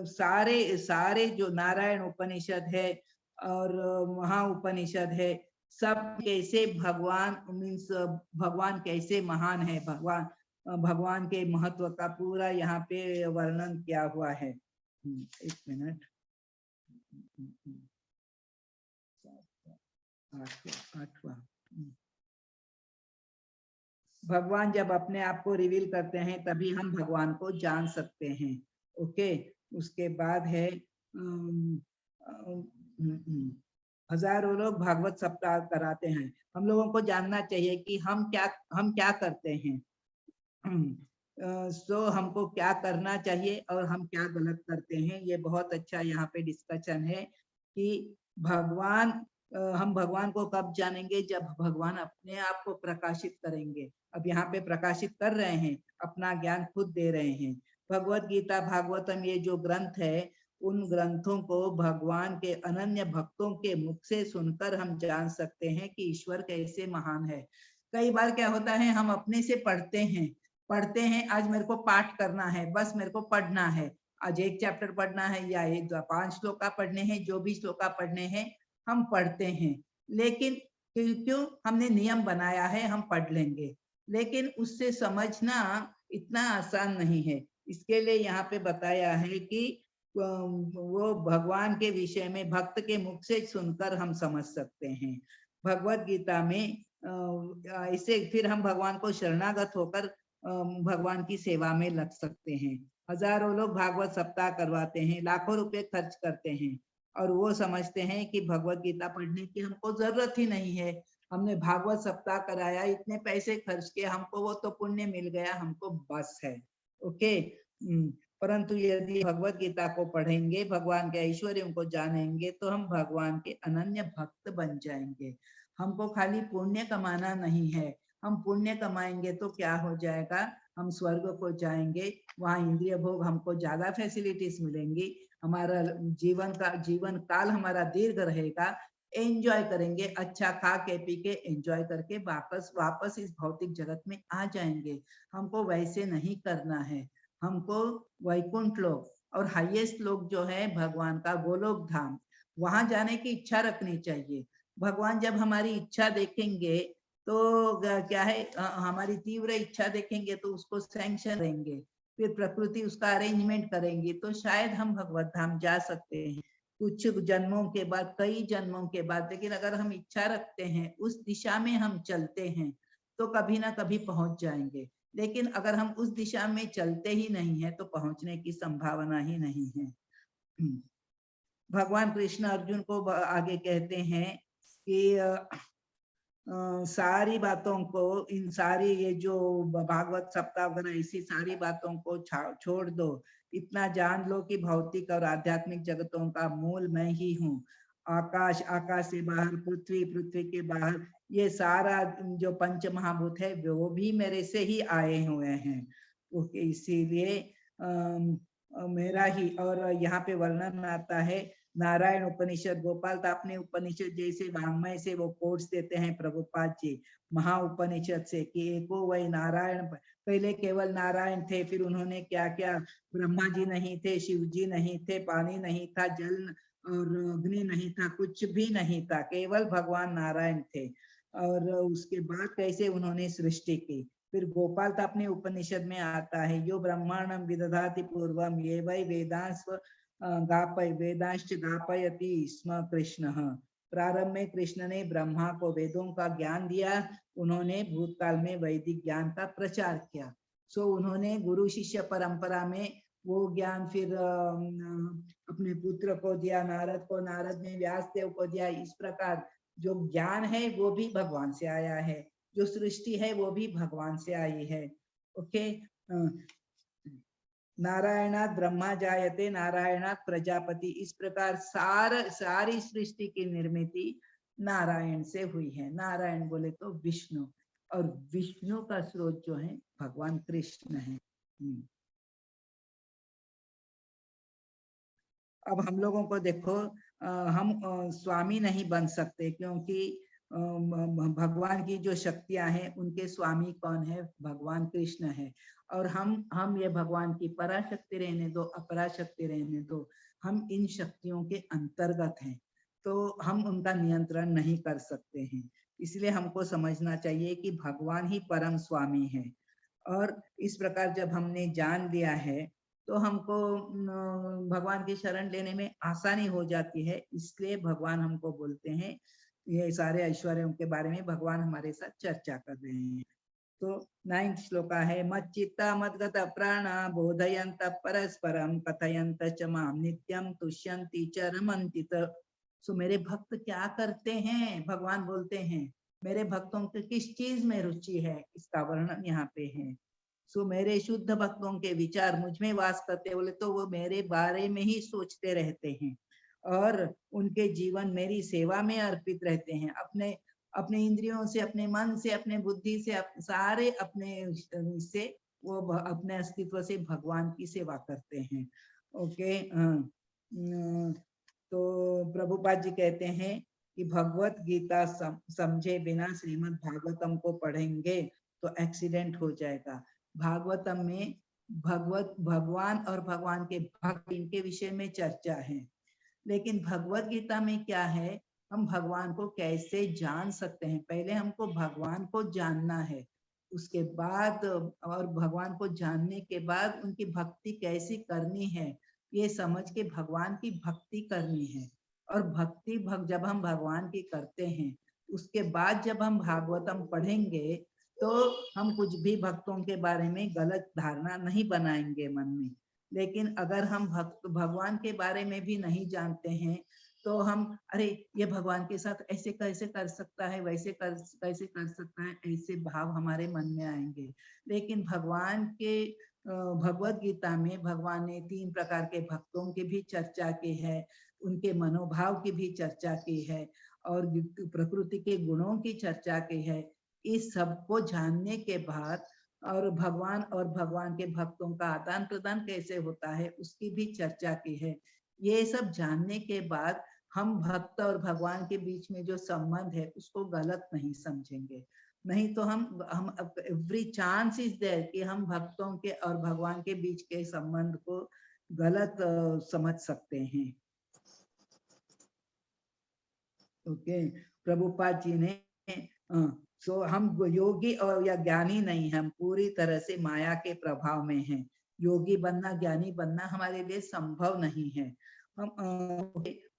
सारे जो नारायण उपनिषद है और महा उपनिषद है, सब कैसे भगवान मीन्स भगवान कैसे महान है, भगवान के महत्व का पूरा यहाँ पे वर्णन किया हुआ है। एक मिनट, 8वां। भगवान जब अपने आप को रिवील करते हैं तभी हम भगवान को जान सकते हैं। ओके, उसके बाद है हजारों लोग भागवत सप्ताह कराते हैं। हम लोगों को जानना चाहिए कि हम क्या करते हैं। सो हमको क्या करना चाहिए और हम क्या गलत करते हैं, ये बहुत अच्छा यहाँ पे डिस्कशन है कि हम भगवान को कब जानेंगे? जब भगवान अपने आप को प्रकाशित करेंगे। अब यहाँ पे प्रकाशित कर रहे हैं, अपना ज्ञान खुद दे रहे हैं। भगवत गीता, भागवतम, ये जो ग्रंथ है, उन ग्रंथों को भगवान के अनन्य भक्तों के मुख से सुनकर हम जान सकते हैं कि ईश्वर कैसे महान है। कई बार क्या होता है, हम अपने से पढ़ते हैं, आज मेरे को पाठ करना है, बस मेरे को पढ़ना है, आज 1 चैप्टर पढ़ना है या 5 श्लोक पढ़ने हैं, जो भी श्लोक पढ़ने हैं हम पढ़ते हैं। लेकिन क्यों? हमने नियम बनाया है, हम पढ़ लेंगे, लेकिन उससे समझना इतना आसान नहीं है। इसके लिए यहाँ पे बताया है कि वो भगवान के विषय में भक्त के मुख से सुनकर हम समझ सकते हैं। भगवत गीता में इसे फिर हम भगवान को शरणागत होकर भगवान की सेवा में लग सकते हैं। हजारों लोग भागवत सप्ताह करवाते हैं, लाखों रुपए खर्च करते हैं और वो समझते हैं कि भगवत गीता पढ़ने की हमको जरूरत ही नहीं है, हमने भागवत सप्ताह कराया, इतने पैसे खर्च किए, हमको वो तो पुण्य मिल गया, हमको बस है। ओके। परंतु यदि भगवत गीता को पढ़ेंगे, भगवान के ऐश्वर्यों को जानेंगे, तो हम भगवान के अनन्य भक्त बन जाएंगे। हमको खाली पुण्य कमाना नहीं है। हम पुण्य कमाएंगे तो क्या हो जाएगा, हम स्वर्ग को जाएंगे, वहां इंद्रिय भोग हमको ज्यादा फैसिलिटीज मिलेंगी, हमारा जीवन काल हमारा दीर्घ रहेगा, एंजॉय करेंगे, अच्छा खा के पी के एंजॉय करके वापस इस भौतिक जगत में आ जाएंगे। हमको वैसे नहीं करना है। हमको वैकुंठ लोक और हाईएस्ट लोक जो है भगवान का गोलोक धाम, वहां जाने की इच्छा रखनी चाहिए। भगवान जब हमारी इच्छा देखेंगे तो क्या है, हमारी तीव्र इच्छा देखेंगे तो उसको सैंक्शन करेंगे, फिर प्रकृति उसका अरेंजमेंट करेंगी, तो शायद हम भगवत धाम जा सकते हैं कुछ जन्मों के बाद, कई जन्मों के बाद। लेकिन अगर हम इच्छा रखते हैं, उस दिशा में हम चलते हैं, तो कभी ना कभी पहुंच जाएंगे। लेकिन अगर हम उस दिशा में चलते ही नहीं है तो पहुंचने की संभावना ही नहीं है। भगवान कृष्ण अर्जुन को आगे कहते हैं कि सारी बातों को, इन सारी ये जो भागवत सप्ताह वगैरह ऐसी सारी बातों को छोड़ दो, इतना जान लो कि भौतिक और आध्यात्मिक जगतों का मूल मैं ही हूँ। आकाश, आकाश से बाहर पृथ्वी, पृथ्वी के बाहर ये सारा जो पंच महाभूत है वो भी मेरे से ही आए हुए हैं। इसीलिए मेरा ही। और यहाँ पे वर्णन आता है नारायण उपनिषद, गोपाल तापने उपनिषद जैसे वाङ्मय से वो कोट्स देते हैं प्रभुपाद जी महा उपनिषद से कि एको वही नारायण। पहले केवल नारायण थे, फिर उन्होंने क्या क्या, ब्रह्मा जी नहीं थे, शिव जी नहीं थे, पानी नहीं था, जल और अग्नि नहीं था, कुछ भी नहीं था, केवल भगवान नारायण थे। और उसके बाद कैसे उन्होंने सृष्टि की। फिर गोपाल तापने उपनिषद में आता है यो ब्रह्मांडम विदधाति पूर्वम ये वै वेदांश वेदांश गापयति स्म कृष्ण। प्रारंभ में कृष्ण ने ब्रह्मा को वेदों का ज्ञान दिया, उन्होंने भूतकाल में वैदिक ज्ञान का प्रचार किया। सो उन्होंने गुरु शिष्य परंपरा में वो ज्ञान फिर अपने पुत्र को दिया, नारद को, नारद ने व्यास देव को दिया। इस प्रकार जो ज्ञान है वो भी भगवान से आया है, जो सृष्टि है वो भी भगवान से आई है। ओके। नारायणात ब्रह्मा जायते, नारायणात प्रजापति, इस प्रकार सारी सृष्टि की निर्मिति नारायण से हुई है। नारायण बोले तो विष्णु, और विष्णु का स्रोत जो है भगवान कृष्ण है। अब हम लोगों को देखो, हम स्वामी नहीं बन सकते, क्योंकि भगवान की जो शक्तियां हैं उनके स्वामी कौन है, भगवान कृष्ण है। और हम ये भगवान की पराशक्ति रहने दो, अपराशक्ति रहने दो, हम इन शक्तियों के अंतर्गत हैं, तो हम उनका नियंत्रण नहीं कर सकते हैं। इसलिए हमको समझना चाहिए कि भगवान ही परम स्वामी है। और इस प्रकार जब हमने जान लिया है तो हमको भगवान की शरण लेने में आसानी हो जाती है। इसलिए भगवान हमको बोलते हैं, ये सारे ऐश्वर्यों के बारे में भगवान हमारे साथ चर्चा कर रहे हैं। तो 9th श्लोका है मच्चित्ता मद्गत प्राणा बोधयन्त परस्परम कथयन्त च माम नित्यम तुष्यन्ति च रमन्ति च। सो मेरे भक्त क्या करते हैं, भगवान बोलते हैं मेरे भक्तों की किस चीज में रुचि है, इसका वर्णन यहाँ पे है। सो मेरे शुद्ध भक्तों के विचार मुझ में वास करते, बोले तो वो मेरे बारे में ही सोचते रहते हैं और उनके जीवन मेरी सेवा में अर्पित रहते हैं। अपने इंद्रियों से, अपने मन से, अपने बुद्धि से, सारे अपने से वो अपने अस्तित्व से भगवान की सेवा करते हैं। ओके। तो प्रभुपाद जी कहते हैं कि भगवत गीता समझे बिना श्रीमद् भागवतम को पढ़ेंगे तो एक्सीडेंट हो जाएगा। भागवतम में भगवान और भगवान के भक्त, इनके विषय में चर्चा है, लेकिन भगवत गीता में क्या है, हम भगवान को कैसे जान सकते हैं। पहले हमको भगवान को जानना है, उसके बाद और भगवान को जानने के बाद उनकी भक्ति कैसी करनी है, ये समझ के भगवान की भक्ति करनी है। और भक्ति जब हम भगवान की करते हैं, उसके बाद जब हम भागवतम पढ़ेंगे तो हम कुछ भी भक्तों के बारे में गलत धारणा नहीं बनाएंगे मन में। लेकिन अगर हम भगवान के बारे में भी नहीं जानते हैं तो हम अरे ये भगवान के साथ ऐसे कैसे कर सकता है, वैसे कैसे कर सकता है, ऐसे भाव हमारे मन में आएंगे। लेकिन भगवान के भगवत गीता में भगवान ने 3 प्रकार के भक्तों की भी चर्चा की है, उनके मनोभाव की भी चर्चा की है और प्रकृति के गुणों की चर्चा की है। इस सबको जानने के बाद और भगवान के भक्तों का आदान प्रदान कैसे होता है उसकी भी चर्चा की है। ये सब जानने के बाद हम भक्त और भगवान के बीच में जो संबंध है उसको गलत नहीं समझेंगे। नहीं तो हम एवरी चांस इज देयर कि हम भक्तों के और भगवान के बीच के संबंध को गलत समझ सकते हैं। ओके, प्रभुपाद जी ने सो हम योगी और या ज्ञानी नहीं, हम पूरी तरह से माया के प्रभाव में हैं। योगी बनना, ज्ञानी बनना हमारे लिए संभव नहीं है। हम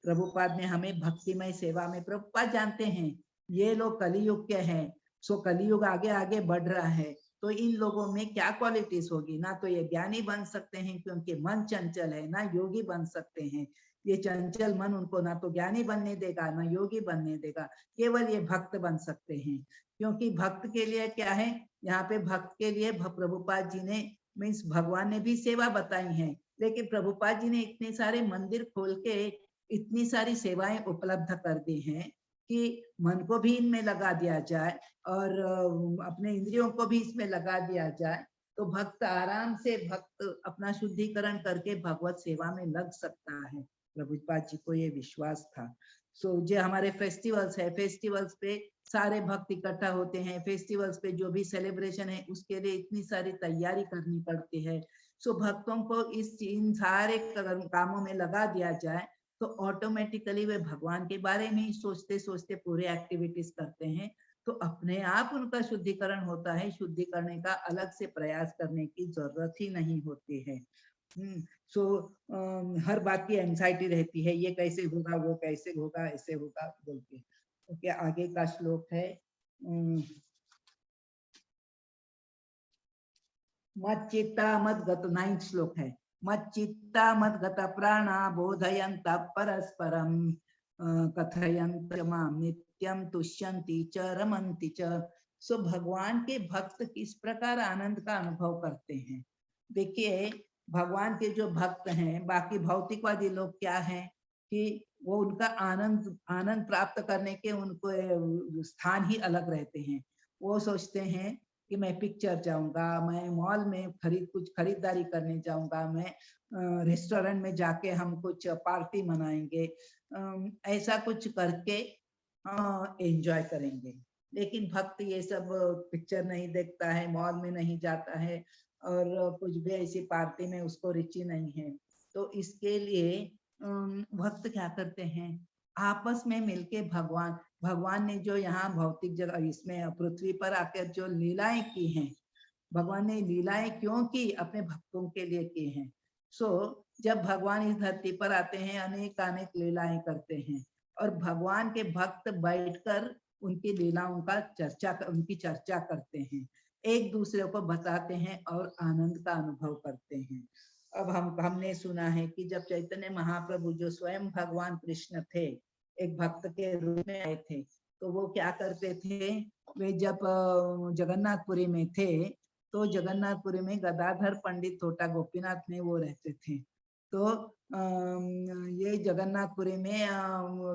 प्रभुपाद ने हमें भक्तिमय सेवा में, प्रभुपाद जानते हैं ये लोग कलियुग के हैं, सो कलियुग आगे आगे बढ़ रहा है, तो इन लोगों में क्या क्वालिटीज होगी, ना तो ये ज्ञानी बन सकते हैं क्योंकि मन चंचल है, ना योगी बन सकते हैं। ये चंचल मन उनको ना तो ज्ञानी बनने देगा ना योगी बनने देगा, केवल ये भक्त बन सकते हैं। क्योंकि भक्त के लिए क्या है, यहाँ पे भक्त के लिए प्रभुपाद जी ने मीन्स भगवान ने भी सेवा बताई है, लेकिन प्रभुपाद जी ने इतने सारे मंदिर खोल के इतनी सारी सेवाएं उपलब्ध कर दी हैं कि मन को भी इनमें लगा दिया जाए और अपने इंद्रियों को भी इसमें लगा दिया जाए तो भक्त आराम से भक्त अपना शुद्धिकरण करके भगवत सेवा में लग सकता है। प्रभुपाद जी को ये विश्वास था। सो जो हमारे फेस्टिवल्स है, फेस्टिवल्स पे सारे भक्त इकट्ठा होते हैं, फेस्टिवल्स पे जो भी सेलिब्रेशन है उसके लिए इतनी सारी तैयारी करनी पड़ती है। सो भक्तों को इन सारे कामों में लगा दिया जाए तो ऑटोमेटिकली वे भगवान के बारे में ही सोचते सोचते पूरे एक्टिविटीज करते हैं, तो अपने आप उनका शुद्धिकरण होता है। शुद्धि करने का अलग से प्रयास करने की जरूरत ही नहीं होती है। सो हर बात की एंजाइटी रहती है, ये कैसे होगा, वो कैसे होगा, ऐसे होगा बोल के। ओके, आगे का श्लोक है मच्चित्ता मद्गत, 9th श्लोक है। मच्चित्ता मद्गत प्राणा बोधयन्त परस्परम कथयन्त मां नित्यं तुष्यन्ति च रमन्ति च। सो भगवान के भक्त किस प्रकार आनंद का अनुभव करते हैं। देखिए भगवान के जो भक्त हैं, बाकी भौतिकवादी लोग क्या हैं कि वो उनका आनंद प्राप्त करने के उनको स्थान ही अलग रहते हैं। वो सोचते हैं कि मैं पिक्चर जाऊंगा, मैं मॉल में कुछ खरीदारी करने जाऊंगा, मैं रेस्टोरेंट में जाके हम कुछ पार्टी मनाएंगे, ऐसा कुछ करके एंजॉय करेंगे। लेकिन भक्त ये सब पिक्चर नहीं देखता है, मॉल में नहीं जाता है और कुछ भी ऐसी पार्टी में उसको रुचि नहीं है। तो इसके लिए भक्त क्या करते हैं, आपस में मिलके भगवान ने जो यहाँ भौतिक जगह इसमें पृथ्वी पर आकर जो लीलाएं की हैं, भगवान ने लीलाएं क्यों की, अपने भक्तों के लिए की हैं। सो जब भगवान इस धरती पर आते हैं अनेक लीलाएं करते हैं और भगवान के भक्त बैठकर उनकी लीलाओं का उनकी चर्चा करते हैं, एक दूसरे को बताते हैं और आनंद का अनुभव करते हैं। अब हमने सुना है कि जब चैतन्य महाप्रभु जो स्वयं भगवान कृष्ण थे, एक भक्त के रूप में आए थे, तो वो क्या करते थे, वे जब जगन्नाथपुरी में थे तो जगन्नाथपुरी में गदाधर पंडित तोटा गोपीनाथ में वो रहते थे। तो ये जगन्नाथपुरी में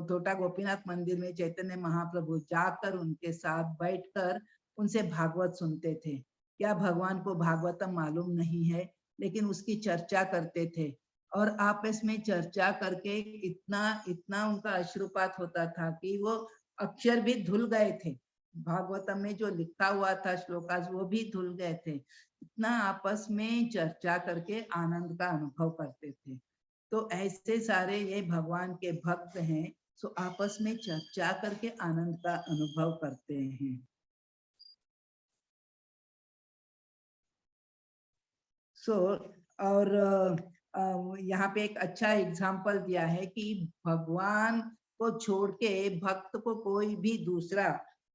तोटा गोपीनाथ मंदिर में चैतन्य महाप्रभु जाकर उनके साथ बैठकर उनसे भागवत सुनते थे। क्या भगवान को भागवतम मालूम नहीं है, लेकिन उसकी चर्चा करते थे और आपस में चर्चा करके इतना उनका अश्रुपात होता था कि वो अक्षर भी धुल गए थे, भागवतम में जो लिखा हुआ था श्लोकास वो भी धुल गए थे। इतना आपस में चर्चा करके आनंद का अनुभव करते थे। तो ऐसे सारे ये भगवान के भक्त हैं, सो आपस में चर्चा करके आनंद का अनुभव करते हैं। सो और यहाँ पे एक अच्छा एग्जाम्पल दिया है कि भगवान को छोड़ के भक्त को कोई भी दूसरा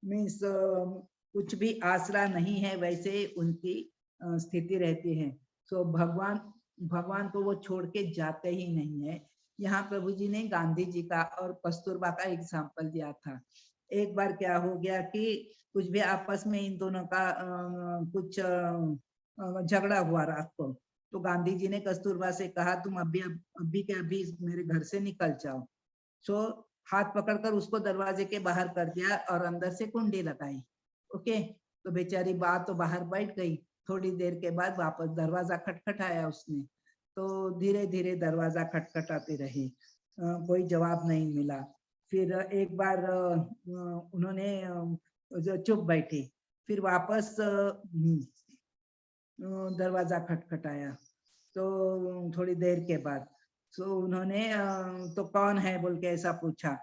मीन्स कुछ भी आसरा नहीं है, वैसे उनकी स्थिति रहती है। सो भगवान को वो छोड़ के जाते ही नहीं है। यहाँ प्रभु जी ने गांधी जी का और कस्तूरबा का एग्जाम्पल दिया था। एक बार क्या हो गया कि कुछ भी आपस में इन दोनों का कुछ झगड़ा हुआ रात को, तो गांधी जी ने कस्तूरबा से कहा तुम अभी के अभी मेरे घर से निकल जाओ। सो हाथ पकड़कर उसको दरवाजे के बाहर कर दिया और अंदर से कुंडी लगाई। ओके, तो बेचारी बात तो बाहर बैठ गई। थोड़ी देर के बाद वापस दरवाजा खटखटाया उसने, तो धीरे धीरे दरवाजा खटखटाती रही, कोई जवाब नहीं मिला। फिर एक बार उन्होंने चुप बैठी, फिर वापस दरवाजा खटखटाया, तो थोड़ी देर के बाद उन्होंने तो कौन है बोल के ऐसा पूछा,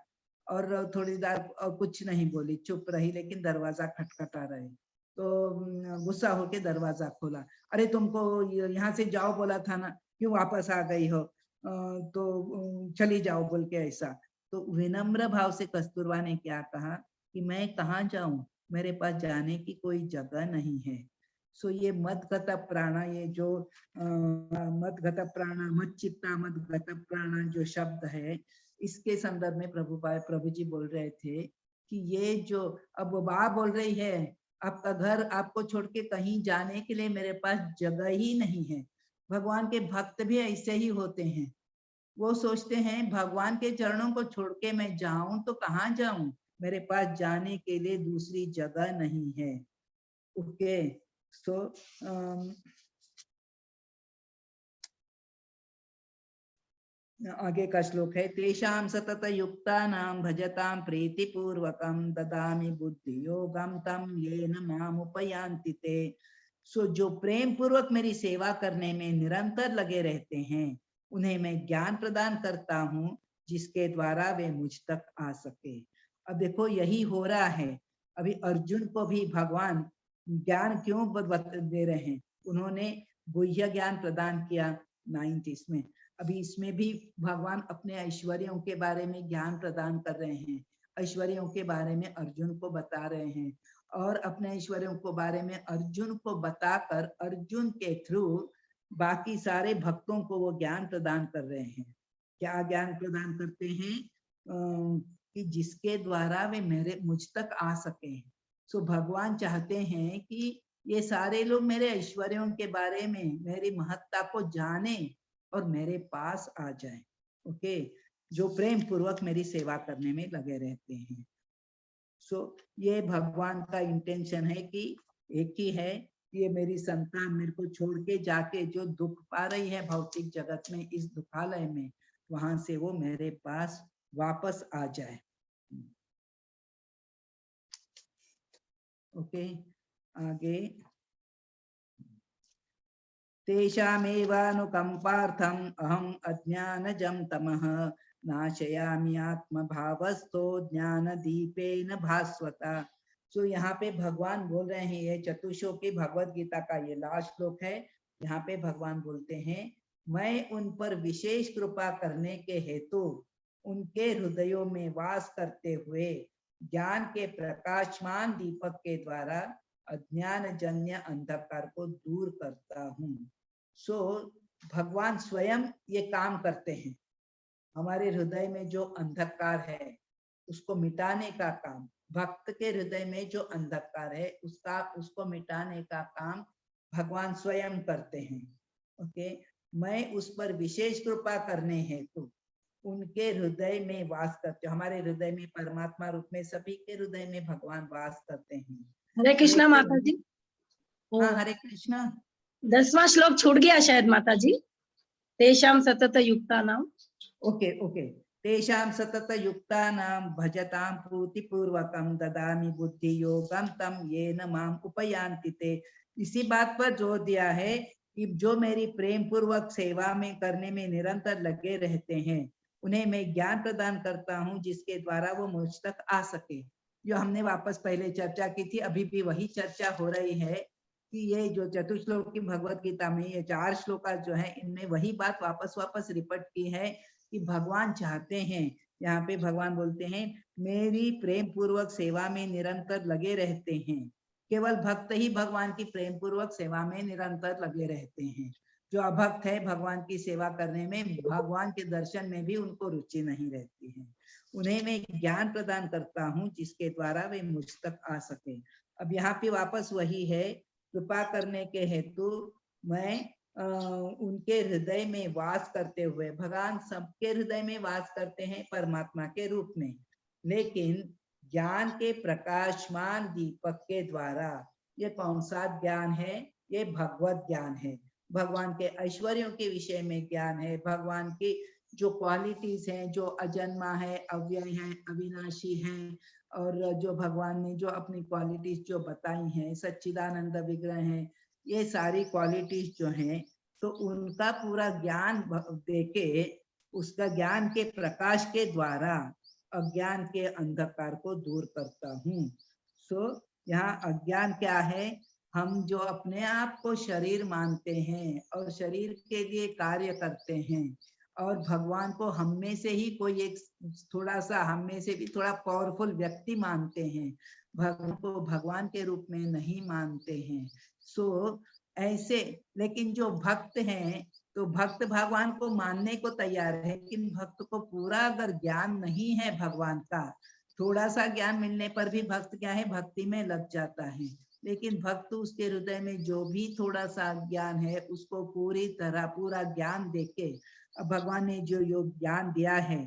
और थोड़ी देर कुछ नहीं बोली, चुप रही, लेकिन दरवाजा खटखटा रहे। तो गुस्सा होके दरवाजा खोला, अरे तुमको यहाँ से जाओ बोला था ना, क्यों वापस आ गई हो, तो चली जाओ बोल के ऐसा। तो विनम्र भाव से कस्तूरबा ने क्या कहा कि मैं कहाँ जाऊं, मेरे पास जाने की कोई जगह नहीं है। सो ये मदगत प्राणा, ये जो मदगत प्राणा, मत चित्ता मदगत प्राणा जो शब्द है, इसके संदर्भ में प्रभु जी बोल रहे थे कि ये जो अब बा बोल रही है, आपका घर आपको छोड़ के कहीं जाने के लिए मेरे पास जगह ही नहीं है। भगवान के भक्त भी ऐसे ही होते हैं, वो सोचते हैं भगवान के चरणों को छोड़ के मैं जाऊं तो कहाँ जाऊं, मेरे पास जाने के लिए दूसरी जगह नहीं है। ओके, सो आगे का श्लोक है, तेषां सतत युक्तानां भजतां प्रीतिपूर्वकं ददामि बुद्धि योगं तं येन मामुपयान्ति ते। सो जो प्रेम पूर्वक मेरी सेवा करने में निरंतर लगे रहते हैं, उन्हें मैं ज्ञान प्रदान करता हूँ जिसके द्वारा वे मुझ तक आ सके। अब देखो यही हो रहा है, अभी अर्जुन को भी भगवान ज्ञान क्यों दे रहे हैं, उन्होंने गुह्य ज्ञान प्रदान किया 9th इसमें। अभी इसमें भी भगवान अपने ऐश्वर्यों के बारे में ज्ञान प्रदान कर रहे हैं, ऐश्वर्यों के बारे में अर्जुन को बता रहे हैं, और अपने ऐश्वर्यों को बारे में अर्जुन को बताकर अर्जुन के थ्रू बाकी सारे भक्तों को वो ज्ञान प्रदान कर रहे हैं। क्या ज्ञान प्रदान करते हैं कि जिसके द्वारा वे मुझ तक आ सके। सो भगवान चाहते हैं कि ये सारे लोग मेरे ऐश्वर्यों के बारे में, मेरी महत्ता को जाने और मेरे पास आ जाए। ओके, जो प्रेम पूर्वक मेरी सेवा करने में लगे रहते हैं। सो ये भगवान का इंटेंशन है कि एक ही है, ये मेरी संतान मेरे को छोड़ के जाके जो दुख पा रही है भौतिक जगत में, इस दुखालय में, वहां से वो मेरे पास वापस आ जाए। ओके, आगे, तेषामेवानुकम्पार्थम् अहम् अज्ञानजं तमः नाशयामि आत्मभावस्थो ज्ञानदीपेन भास्वता। सो यहाँ पे भगवान बोल रहे हैं, ये चतुश्लोकी भगवत गीता का ये लास्ट श्लोक है। यहाँ पे भगवान बोलते हैं, मैं उन पर विशेष कृपा करने के हेतु उनके हृदयों में वास करते हुए ज्ञान के प्रकाशमान दीपक के द्वारा अज्ञान जन्य अंधकार को दूर करता हूँ। सो भगवान स्वयं ये काम करते हैं, हमारे हृदय में जो अंधकार है उसको मिटाने का काम, भक्त के हृदय में जो अंधकार है उसको मिटाने का काम भगवान स्वयं करते हैं। ओके, मैं उस पर विशेष कृपा करने हेतु उनके हृदय में वास करते, हमारे हृदय में परमात्मा रूप में सभी के हृदय में भगवान वास करते हैं। हरे कृष्णा माता जी। हाँ, हरे कृष्णा। 10वां श्लोक छूट गया शायद माता जी, तेषां सतत युक्तानां। ओके ओके, तेषां सतत युक्तानां भजतां प्रीतिपूर्वकं ददामि बुद्धि योगं तं येन माम उपयान्ति ते। इसी बात पर जोर दिया है कि जो मेरी प्रेम पूर्वक सेवा में करने में निरंतर लगे रहते हैं, उन्हें मैं ज्ञान प्रदान करता हूँ जिसके द्वारा वो मुझ तक आ सके। जो हमने वापस पहले चर्चा की थी, अभी भी वही चर्चा हो रही है कि ये जो चतुश्लोक की भगवत गीता में ये 4 श्लोका जो है, इनमें वही बात वापस रिपीट की है कि भगवान चाहते हैं, यहाँ पे भगवान बोलते हैं मेरी प्रेम पूर्वक सेवा में निरंतर लगे रहते हैं। केवल भक्त ही भगवान की प्रेम पूर्वक सेवा में निरंतर लगे रहते हैं। जो अभक्त है भगवान की सेवा करने में, भगवान के दर्शन में भी उनको रुचि नहीं रहती है। उन्हें मैं ज्ञान प्रदान करता हूँ जिसके द्वारा वे मुझ तक आ सके। अब यहाँ पे वापस वही है, कृपा करने के हेतु मैं उनके हृदय में वास करते हुए, भगवान सबके हृदय में वास करते हैं परमात्मा के रूप में, लेकिन ज्ञान के प्रकाशमान दीपक के द्वारा, ये कौन सा ज्ञान है? ये भगवत ज्ञान है। भगवान के ऐश्वर्यों के विषय में ज्ञान है, भगवान की जो क्वालिटीज हैं, जो अजन्मा है, अव्यय है, अविनाशी है, और जो भगवान ने जो अपनी क्वालिटीज जो बताई हैं, सच्चिदानंद विग्रह हैं, ये सारी क्वालिटीज जो हैं, तो उनका पूरा ज्ञान देके उसका ज्ञान के प्रकाश के द्वारा अज्ञान के अंधकार को दूर करता हूँ। सो यहाँ अज्ञान क्या है? हम जो अपने आप को शरीर मानते हैं और शरीर के लिए कार्य करते हैं, और भगवान को हम में से ही कोई एक थोड़ा सा, हम में से भी थोड़ा पावरफुल व्यक्ति मानते हैं, भगवान को भगवान के रूप में नहीं मानते हैं। सो ऐसे, लेकिन जो भक्त हैं, तो भक्त भगवान को मानने को तैयार है, लेकिन भक्त को पूरा अगर ज्ञान नहीं है भगवान का, थोड़ा सा ज्ञान मिलने पर भी भक्त क्या है? भक्ति में लग जाता है। लेकिन भक्त उसके हृदय में जो भी थोड़ा सा ज्ञान है उसको पूरी तरह पूरा ज्ञान देके, अब भगवान ने जो योग ज्ञान दिया है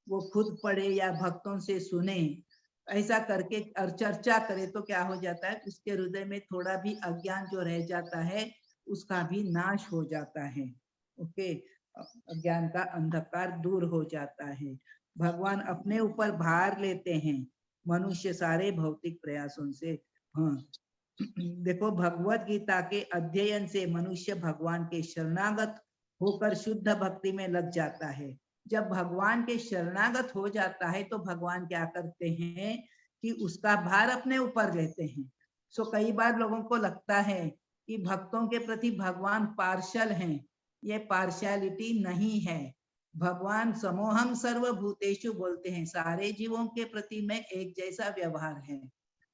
वो खुद पढ़े या भक्तों से सुने, ऐसा करके और चर्चा करे, तो क्या हो जाता है? उसके हृदय में थोड़ा भी अज्ञान जो रह जाता है उसका भी नाश हो जाता है। ओके, अज्ञान का अंधकार दूर हो जाता है। भगवान अपने ऊपर भार लेते हैं मनुष्य सारे भौतिक प्रयासों से। हाँ, देखो, भगवत गीता के अध्ययन से मनुष्य भगवान के शरणागत होकर शुद्ध भक्ति में लग जाता है। जब भगवान के शरणागत हो जाता है तो भगवान क्या करते हैं कि उसका भार अपने ऊपर लेते हैं। सो कई बार लोगों को लगता है कि भक्तों के प्रति भगवान पार्शल हैं। ये पार्शियलिटी नहीं है। भगवान समोहम सर्वभूतेषु बोलते हैं, सारे जीवों के प्रति में एक जैसा व्यवहार है,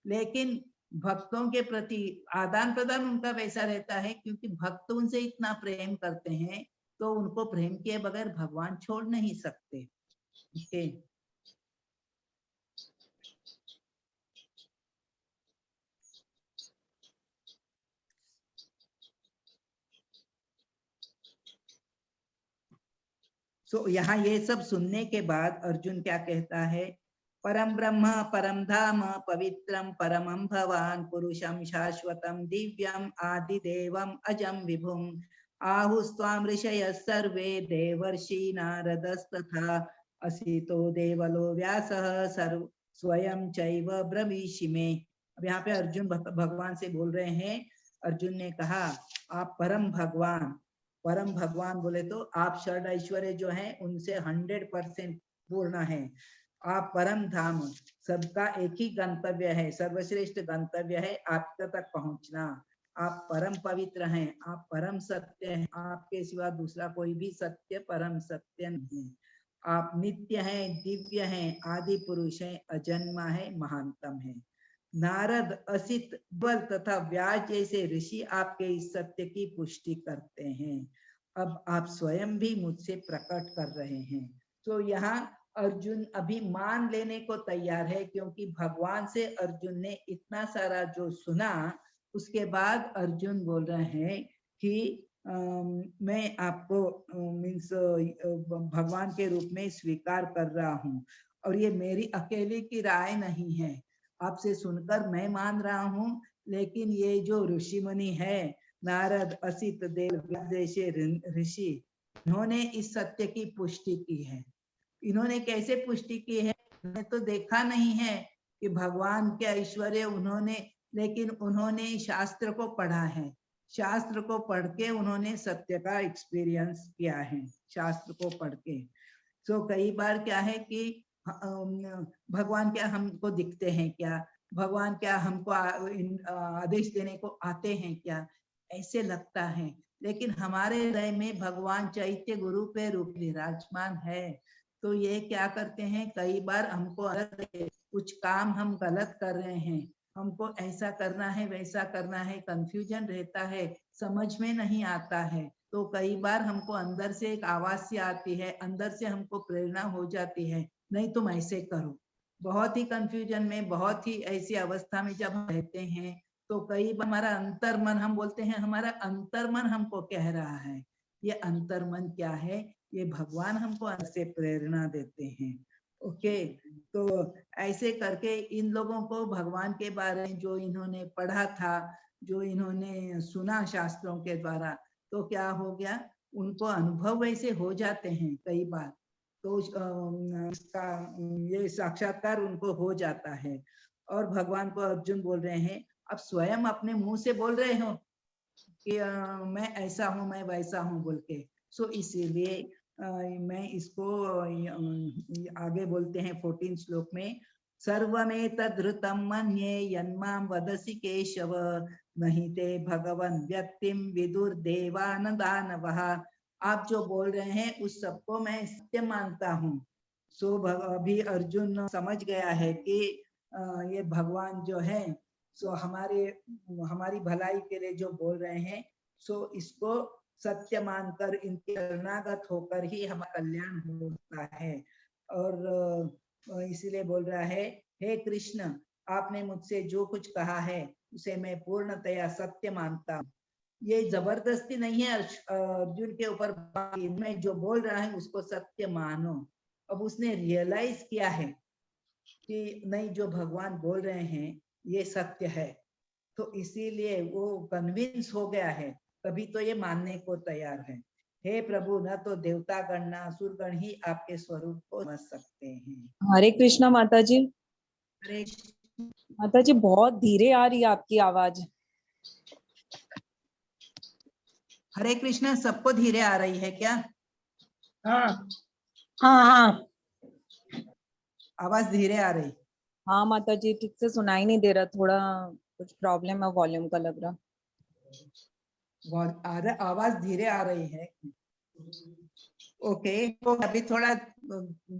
लेकिन भक्तों के प्रति आदान प्रदान उनका वैसा रहता है, क्योंकि भक्त उनसे इतना प्रेम करते हैं तो उनको प्रेम किए बगैर भगवान छोड़ नहीं सकते। ओके, सो यहाँ ये सब सुनने के बाद अर्जुन क्या कहता है? परम ब्रह्म परम धाम पवित्रम परमं भवान पुरुषम शाश्वतम दिव्यम आदिदेवम अजम विभुम आहुस्त्वां ऋषयः सर्वे देवर्षि नारदस्तथा असितो देवलो व्यासः सर्व स्वयं चैव ब्रवीषि मे। अब यहाँ पे अर्जुन भगवान से बोल रहे हैं। अर्जुन ने कहा, आप परम भगवान, परम भगवान बोले तो आप षड ऐश्वर्य जो है उनसे 100% पूर्ण है। आप परम धाम, सबका एक ही गंतव्य है, सर्वश्रेष्ठ गंतव्य है आपके तक पहुंचना। आप परम पवित्र हैं, आप परम सत्य हैं, आपके सिवा दूसरा कोई भी सत्य परम सत्य नहीं है। आप नित्य हैं, दिव्य हैं, आदि पुरुष हैं, अजन्मा है, महानतम है। नारद, असित, बल तथा व्यास जैसे ऋषि आपके इस सत्य की पुष्टि करते हैं। अब आप स्वयं भी मुझसे प्रकट कर रहे हैं। तो यहाँ अर्जुन अभी मान लेने को तैयार है, क्योंकि भगवान से अर्जुन ने इतना सारा जो सुना, उसके बाद अर्जुन बोल रहे हैं कि मैं आपको मीन्स भगवान के रूप में स्वीकार कर रहा हूँ, और ये मेरी अकेले की राय नहीं है, आपसे सुनकर मैं मान रहा हूँ, लेकिन ये जो ऋषि मुनि है, नारद, असित, देव जैसे ऋषि, इन्होंने इस सत्य की पुष्टि की है। इन्होंने कैसे पुष्टि की है? मैंने तो देखा नहीं है कि भगवान के ऐश्वर्य उन्होंने, लेकिन उन्होंने शास्त्र को पढ़ा है, शास्त्र को पढ़ के उन्होंने सत्य का एक्सपीरियंस किया है, शास्त्र को पढ़ के। तो कई बार क्या है कि भगवान क्या हमको दिखते हैं क्या, भगवान क्या हमको आदेश देने को आते हैं क्या, ऐसे लगता है। लेकिन हमारे हृदय में भगवान चैत्य गुरु पे रूप विराजमान है। तो ये क्या करते हैं, कई बार हमको कुछ काम हम गलत कर रहे हैं, हमको ऐसा करना है वैसा करना है, कंफ्यूजन रहता है, समझ में नहीं आता है, तो कई बार हमको अंदर से एक आवाज सी आती है, अंदर से हमको प्रेरणा हो जाती है, नहीं तुम ऐसे करो। बहुत ही कंफ्यूजन में, बहुत ही ऐसी अवस्था में जब हम रहते हैं, तो कई बार हमारा अंतर्मन, हम बोलते हैं हमारा अंतर्मन हमको कह रहा है। ये अंतर्मन क्या है? ये भगवान हमको अंदर से प्रेरणा देते हैं। ओके, तो ऐसे करके इन लोगों को भगवान के बारे में जो इन्होंने पढ़ा था, जो इन्होंने सुना शास्त्रों के द्वारा, तो क्या हो गया, उनको अनुभव वैसे हो जाते हैं कई बार। तो इसका ये साक्षात्कार उनको हो जाता है। और भगवान को अर्जुन बोल रहे हैं, अब स्वयं अपने मुंह से बोल रहे हो कि मैं ऐसा हूँ, मैं वैसा हूँ बोल के। सो इसीलिए मैं इसको आगे बोलते हैं 14 श्लोक में, सर्वमेतद्धृतं मन्ये यन्मां वदसि केशव नहीं ते भगवन् व्यक्तिं विदुर्देवान् दानवः। आप जो बोल रहे हैं उस सबको मैं सत्य मानता हूँ। सो अभी अर्जुन समझ गया है कि ये भगवान जो है सो हमारी भलाई के लिए जो बोल रहे हैं, सो इसको सत्य मानकर इनके शरणागत होकर ही हमारा कल्याण होता है। और इसीलिए बोल रहा है, हे कृष्ण, आपने मुझसे जो कुछ कहा है उसे मैं पूर्णतया सत्य मानता हूँ। ये जबरदस्ती नहीं है अर्जुन के ऊपर, मैं जो बोल रहा है उसको सत्य मानो। अब उसने रियलाइज किया है कि नहीं, जो भगवान बोल रहे हैं ये सत्य है, तो इसीलिए वो कन्विंस हो गया है, तभी तो ये मानने को तैयार है। हे प्रभु, न तो देवता गण न असुरगण ही आपके स्वरूप को समझ सकते हैं। हरे कृष्णा माता जी। हरे माता जी बहुत धीरे आ रही है आपकी आवाज। हरे कृष्णा, सबको धीरे आ रही है क्या? हाँ हाँ हाँ, आवाज धीरे आ रही? हाँ माता जी, ठीक से सुनाई नहीं दे रहा, थोड़ा कुछ प्रॉब्लम है वॉल्यूम का लग रहा। आवाज धीरे आ रही है। ओके, तो अभी थोड़ा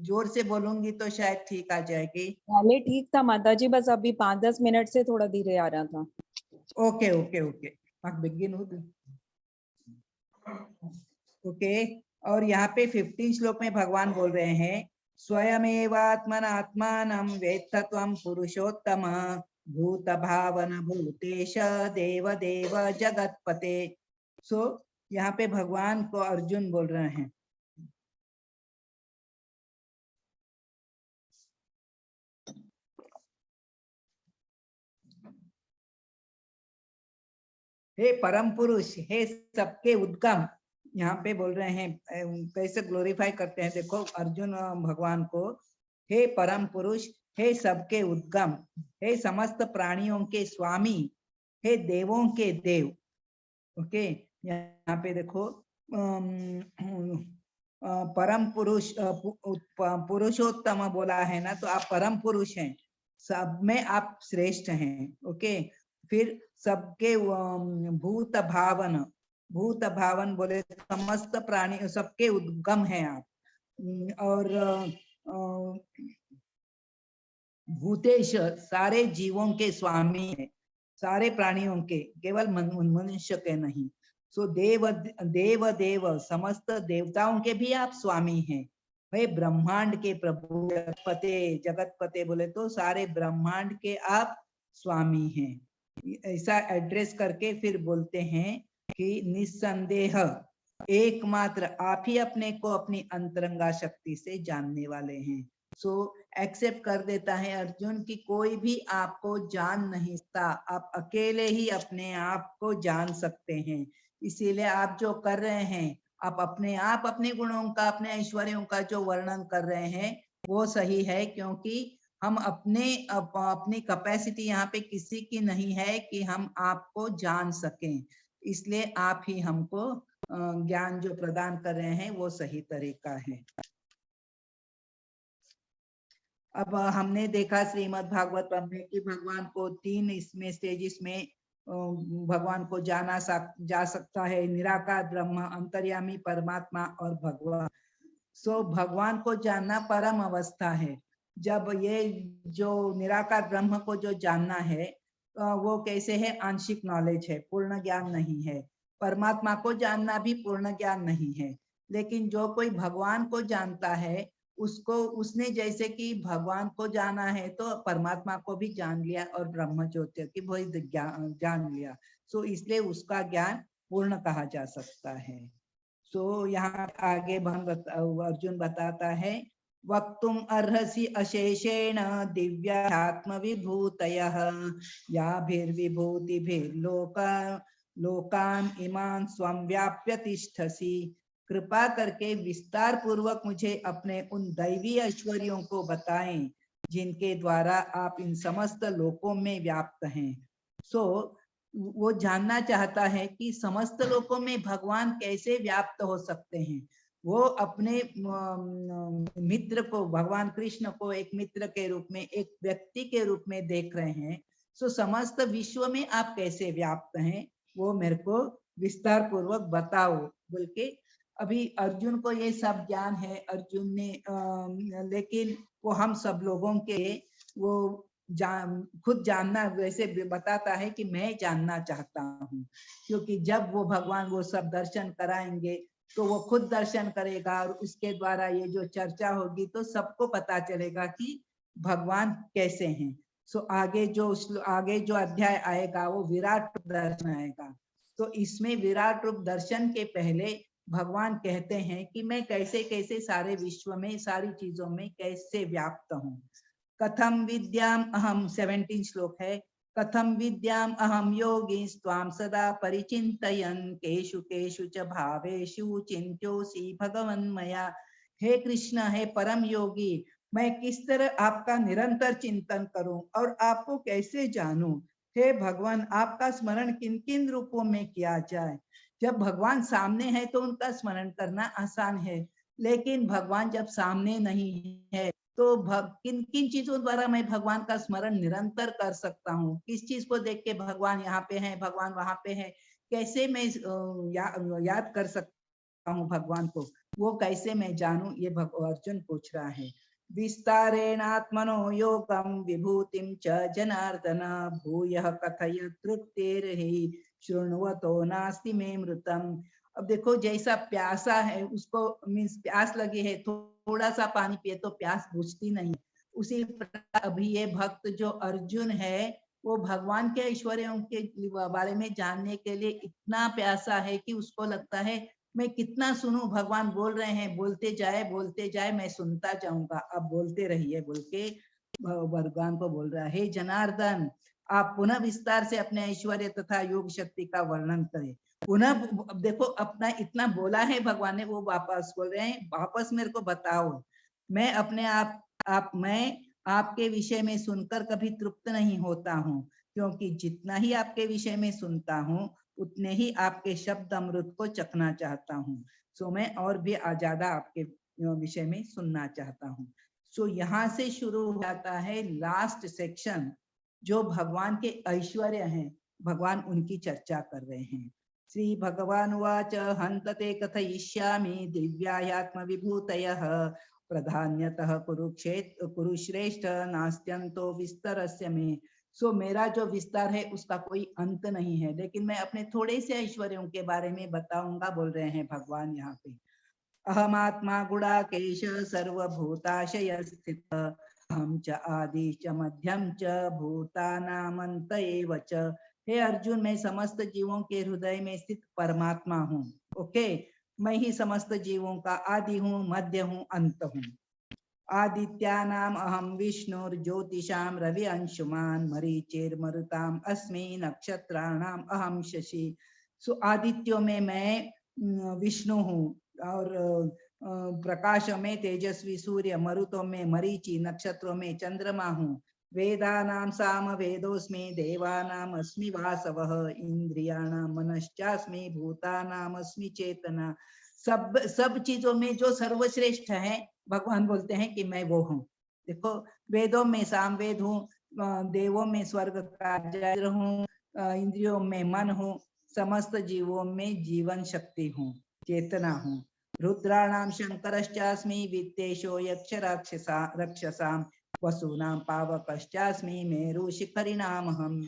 जोर से बोलूंगी तो शायद ठीक आ जाएगी। पहले ठीक था माता जी, बस अभी 5-10 मिनट से थोड़ा धीरे आ रहा था। Okay okay okay, okay. और यहाँ पे 15 श्लोक में भगवान बोल रहे हैं, स्वयमेवात्मनात्मानं वेत्थ त्वं पुरुषोत्तम भूत भावन भूतेश देव देव जगतपते। सो यहाँ पे भगवान को अर्जुन बोल रहे हैं, हे परम पुरुष, हे सबके उद्गम। यहाँ पे बोल रहे हैं कैसे ग्लोरीफाई करते हैं, देखो अर्जुन भगवान को, हे परम पुरुष, हे सबके उद्गम, हे समस्त प्राणियों के स्वामी, हे देवों के देव। ओके, यहाँ पे देखो परम पुरुष पुरुषोत्तम बोला है ना, तो आप परम पुरुष हैं, सब में आप श्रेष्ठ हैं। ओके, फिर सबके भूत भावन, भूत भावन बोले समस्त प्राणी, सबके उद्गम हैं आप। और भूतेश, सारे जीवों के स्वामी है, सारे प्राणियों के, केवल मनुष्य के नहीं। सो देव देव देव, समस्त देवताओं के भी आप स्वामी हैं। भाई ब्रह्मांड के प्रभु, जगत पते बोले तो सारे ब्रह्मांड के आप स्वामी हैं। ऐसा एड्रेस करके फिर बोलते हैं कि निस्संदेह एकमात्र आप ही अपने को अपनी अंतरंगा शक्ति से जानने वाले हैं। सो एक्सेप्ट कर देता है अर्जुन कि कोई भी आपको जान नहीं सकता, आप अकेले ही अपने आप को जान सकते हैं। इसीलिए आप जो कर रहे हैं, आप अपने गुणों का, अपने ऐश्वर्यों का जो वर्णन कर रहे हैं वो सही है, क्योंकि हम अपनी कैपेसिटी यहाँ पे किसी की नहीं है कि हम आपको जान सकें। इसलिए आप ही हमको ज्ञान जो प्रदान कर रहे हैं वो सही तरीका है। अब हमने देखा श्रीमद् भागवत में कि भगवान को 3 इसमें स्टेजेस में भगवान को जा सकता है, निराकार ब्रह्म, अंतर्यामी परमात्मा और भगवान। सो भगवान को जानना परम अवस्था है। जब ये जो निराकार ब्रह्म को जो जानना है वो कैसे है, आंशिक नॉलेज है, पूर्ण ज्ञान नहीं है। परमात्मा को जानना भी पूर्ण ज्ञान नहीं है, लेकिन जो कोई भगवान को जानता है उसको, उसने जैसे कि भगवान को जाना है तो परमात्मा को भी जान लिया और ब्रह्म ज्योति की भी जान लिया, सो इसलिए उसका ज्ञान पूर्ण कहा जा सकता है। सो यहाँ आगे अर्जुन बताता है, वक्तुम अर्हसि अशेषेण दिव्यात्म विभूतयः लोकान इमान स्वं व्याप्य तिष्ठसि। कृपा करके विस्तार पूर्वक मुझे अपने उन दैवी ऐश्वर्यों को बताएं जिनके द्वारा आप इन समस्त लोकों में व्याप्त हैं। सो वो जानना चाहता है कि समस्त लोकों में भगवान कैसे व्याप्त हो सकते हैं। वो अपने मित्र को, भगवान कृष्ण को एक मित्र के रूप में, एक व्यक्ति के रूप में देख रहे हैं। सो समस्त विश्व में आप कैसे व्याप्त हैं वो मेरे को विस्तार पूर्वक बताओ बोल के। अभी अर्जुन को ये सब ज्ञान है, अर्जुन ने लेकिन वो हम सब लोगों के वो खुद जानना वैसे बताता है कि मैं जानना चाहता हूँ, क्योंकि जब वो भगवान वो सब दर्शन कराएंगे तो वो खुद दर्शन करेगा और उसके द्वारा ये जो चर्चा होगी तो सबको पता चलेगा कि भगवान कैसे हैं। सो आगे जो अध्याय आएगा वो विराट रूप दर्शन आएगा। तो इसमें विराट रूप दर्शन के पहले भगवान कहते हैं कि मैं कैसे कैसे सारे विश्व में, सारी चीजों में कैसे व्याप्त हूँ। कथम विद्याम अहम, 17 श्लोक है। कथम विद्याम अहम योगी त्वां सदा परिचिन्तयन् केषु केषु च भावेषु चिन्त्योऽसि भगवन् मया। हे कृष्ण, हे परम योगी, मैं किस तरह आपका निरंतर चिंतन करूं और आपको कैसे जानूं। हे भगवान, आपका स्मरण किन किन रूपों में किया जाए। जब भगवान सामने है तो उनका स्मरण करना आसान है, लेकिन भगवान जब सामने नहीं है तो किन किन चीजों द्वारा मैं भगवान का स्मरण निरंतर कर सकता हूँ। किस चीज को देख के भगवान यहाँ पे है, भगवान वहां पे है, कैसे मैं याद कर सकता हूँ भगवान को, वो कैसे मैं जानूं, ये अर्जुन पूछ रहा है। विस्तारेणात्मनो योगम विभूतिम च जनार्दन भूयः कथय तृप्तिर्हि शृण्वतो नास्ति मे मृतम। अब देखो, जैसा प्यासा है उसको मीन्स प्यास लगी है, थोड़ा सा पानी पिए तो प्यास बुझती नहीं, उसी प्रकार अभी ये भक्त जो अर्जुन है वो भगवान के ऐश्वर्यों के बारे में जानने के लिए इतना प्यासा है कि उसको लगता है मैं कितना सुनूं, भगवान बोल रहे हैं, बोलते जाए मैं सुनता जाऊंगा, अब बोलते रहिए बोल के भगवान को बोल रहा है। हे जनार्दन, आप पुनः विस्तार से अपने ऐश्वर्य तथा योग शक्ति का वर्णन करें। पुनः देखो, अपना इतना बोला है भगवान ने, वो वापस बोल रहे हैं वापस मेरे को बताओ। मैं अपने मैं आपके विषय में सुनकर कभी तृप्त नहीं होता हूँ, क्योंकि जितना ही आपके विषय में सुनता हूँ उतने ही आपके शब्द अमृत को चखना चाहता हूँ। सो मैं और भी ज्यादा आपके विषय में सुनना चाहता हूँ। सो यहाँ से शुरू हो जाता है लास्ट सेक्शन, जो भगवान के ऐश्वर्य हैं, भगवान उनकी चर्चा कर रहे हैं। श्री भगवान उवाच हन्तते कथयिष्यामि दिव्यायात्म विभूतयः प्रधान्यतः कुरुश्रेष्ठ नास्त्यन्तो विस्तरस्य मे। सो मेरा जो विस्तार है उसका कोई अंत नहीं है, लेकिन मैं अपने थोड़े से ऐश्वर्यों के बारे में बताऊंगा, बोल रहे हैं भगवान यहाँ पे। अहमात्मा गुणाकेश सर्वभूताशय स्थित अहम च आदि च मध्यम च भूतानामंत एव च। हे अर्जुन, मैं समस्त जीवों के हृदय में स्थित परमात्मा हूँ। ओके, मैं ही समस्त जीवों का आदि हूँ, मध्य हूँ, अंत हूँ। आदित्यानाम अहम विष्णुर्ज्योतिषाम रवि अंशुमान मरीचिर्मरुताम अस्मि नक्षत्राणाम अहम शशि। सो आदित्यों में मैं विष्णु हूँ और प्रकाशों में तेजस्वी सूर्य, मरुतों में मरीचि, नक्षत्रों में चंद्रमा हूँ। वेदानाम साम वेदोस्मि देवानाम अस्मि वासवः इंद्रियाणाम मनश्चास्मि भूतानाम अस्मि चेतना। सब चीजों में जो सर्वश्रेष्ठ है भगवान बोलते हैं कि मैं वो हूँ। देखो, वेदों में सामवेद हूँ, देवों में स्वर्ग का जय हूँ, इंद्रियों में मन हूँ, समस्त जीवों में जीवन शक्ति हूँ, चेतना हूँ। रुद्राणाम शंकरश्चास्मि वित्तेशो यक्ष रक्षसाम वसूनाम पावकश्चास्मि मेरु शिखरिणाम हम।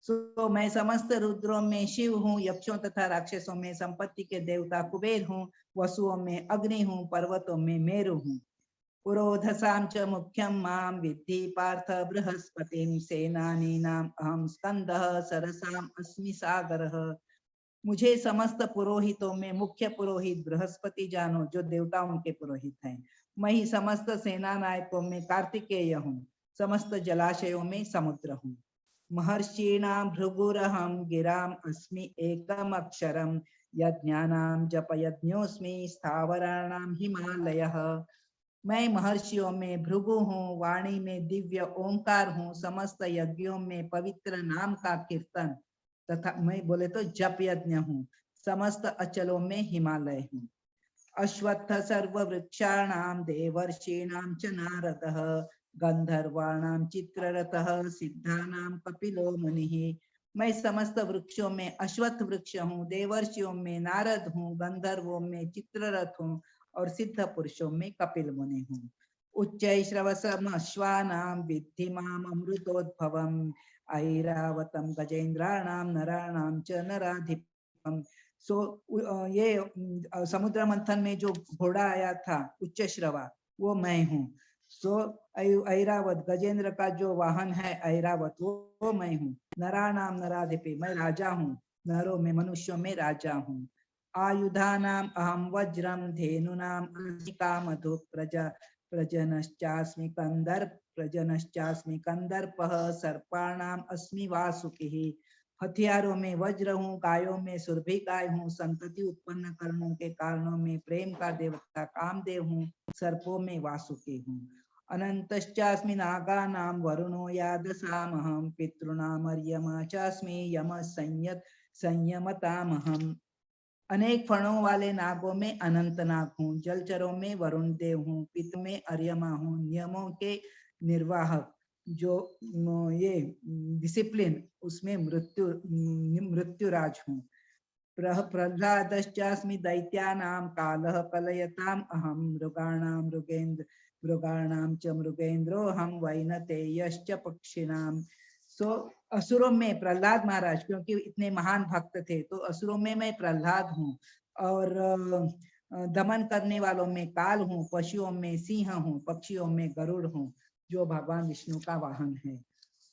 सो मैं समस्त रुद्रों में शिव हूँ, यक्षों तथा राक्षसों में संपत्ति के देवता कुबेर हूँ, वसुओं में अग्नि हूँ, पर्वतों में मेरु हूँ। पुरोधसां च मुख्यं मां विद्धि पार्थ बृहस्पतिं, सेनानीनाम् अहं स्कंदः, सरसाम् अस्मि सागरः। मुझे समस्त पुरोहितों में मुख्य पुरोहित बृहस्पति जानो, जो देवताओं के पुरोहित हैं। मैं ही समस्त सेना नायकों में कार्तिकेय हूँ, समस्त जलाशयों में समुद्र हूँ। महर्षीणां भृगुरहं गिराम् अस्मि एकम अक्षरम, यज्ञानां जपयज्ञोऽस्मि स्थावराणां हिमालयः। मैं महर्षियों में भृगु हूँ, वाणी में दिव्य ओंकार हूँ, समस्त यज्ञों में पवित्र नाम का कीर्तन तथा मैं बोले तो जप यज्ञ हूँ, समस्त अचलों में हिमालय हूँ। अश्वत्थ सर्व वृक्षाणां देवर्षीणां च नारदः, गंधर्वाणां चित्ररथः, सिद्धानां कपिलो मुनिः। मैं समस्त वृक्षों में अश्वत्थ वृक्ष हूँ, देवर्षियों में नारद हूँ, गंधर्वों में चित्ररथ हूँ और सिद्ध पुरुषों में कपिल मुनि हूँ। उच्चैश्रवसम् अश्वानां विद्धि माम् अमृतोद्भवम्, ऐरावतं गजेन्द्राणां नराणां च नराधिपम्। ये समुद्र मंथन में जो घोड़ा आया था उच्चश्रवा, वो मैं हूँ। ऐरावत गजेंद्र का जो वाहन है ऐरावत, वो मैं हूँ। नराणाम नराधिपे, मैं राजा हूँ, नरों में मनुष्यों में राजा हूँ। आयुधानाम अहम वज्रम, धेनुनाम अस्मि कामधुक्, प्रजनश्चास्मि कंदर्पः, सर्पाणाम अस्मि वासुकिः। हथियारों में वज्र हूँ, गायों में सुरभि गाय हूँ, संतति उत्पन्न करने के कारणों में प्रेम का देवता कामदेव हूँ, सर्पों में वासुकी हूँ। अनंतश्चास्मि नागानां वरुणो यादसामहं, पितॄणाम् अर्यमा चास्मि यमः संयमतामहम्। अनेक फणों वाले नागों में अनंत नाग हूँ, जलचरों में वरुण देव हूँ, पितृ में अर्यमा हूँ, नियमों के निर्वाहक जो ये डिसिप्लिन उसमें मृत्युराज हूँ। प्रह्लादश्चास्मि दैत्यानां कालः कलयताम् अहं, मृगाणां च मृगेन्द्रोऽहं, वैनतेयश्च पक्षिणां। असुरों में प्रहलाद महाराज, क्योंकि इतने महान भक्त थे, तो असुरों में मैं प्रहलाद हूँ। और दमन करने वालों में काल हूँ, पशुओं में सिंह हूँ, पक्षियों में गरुड़ हूँ, जो भगवान विष्णु का वाहन है।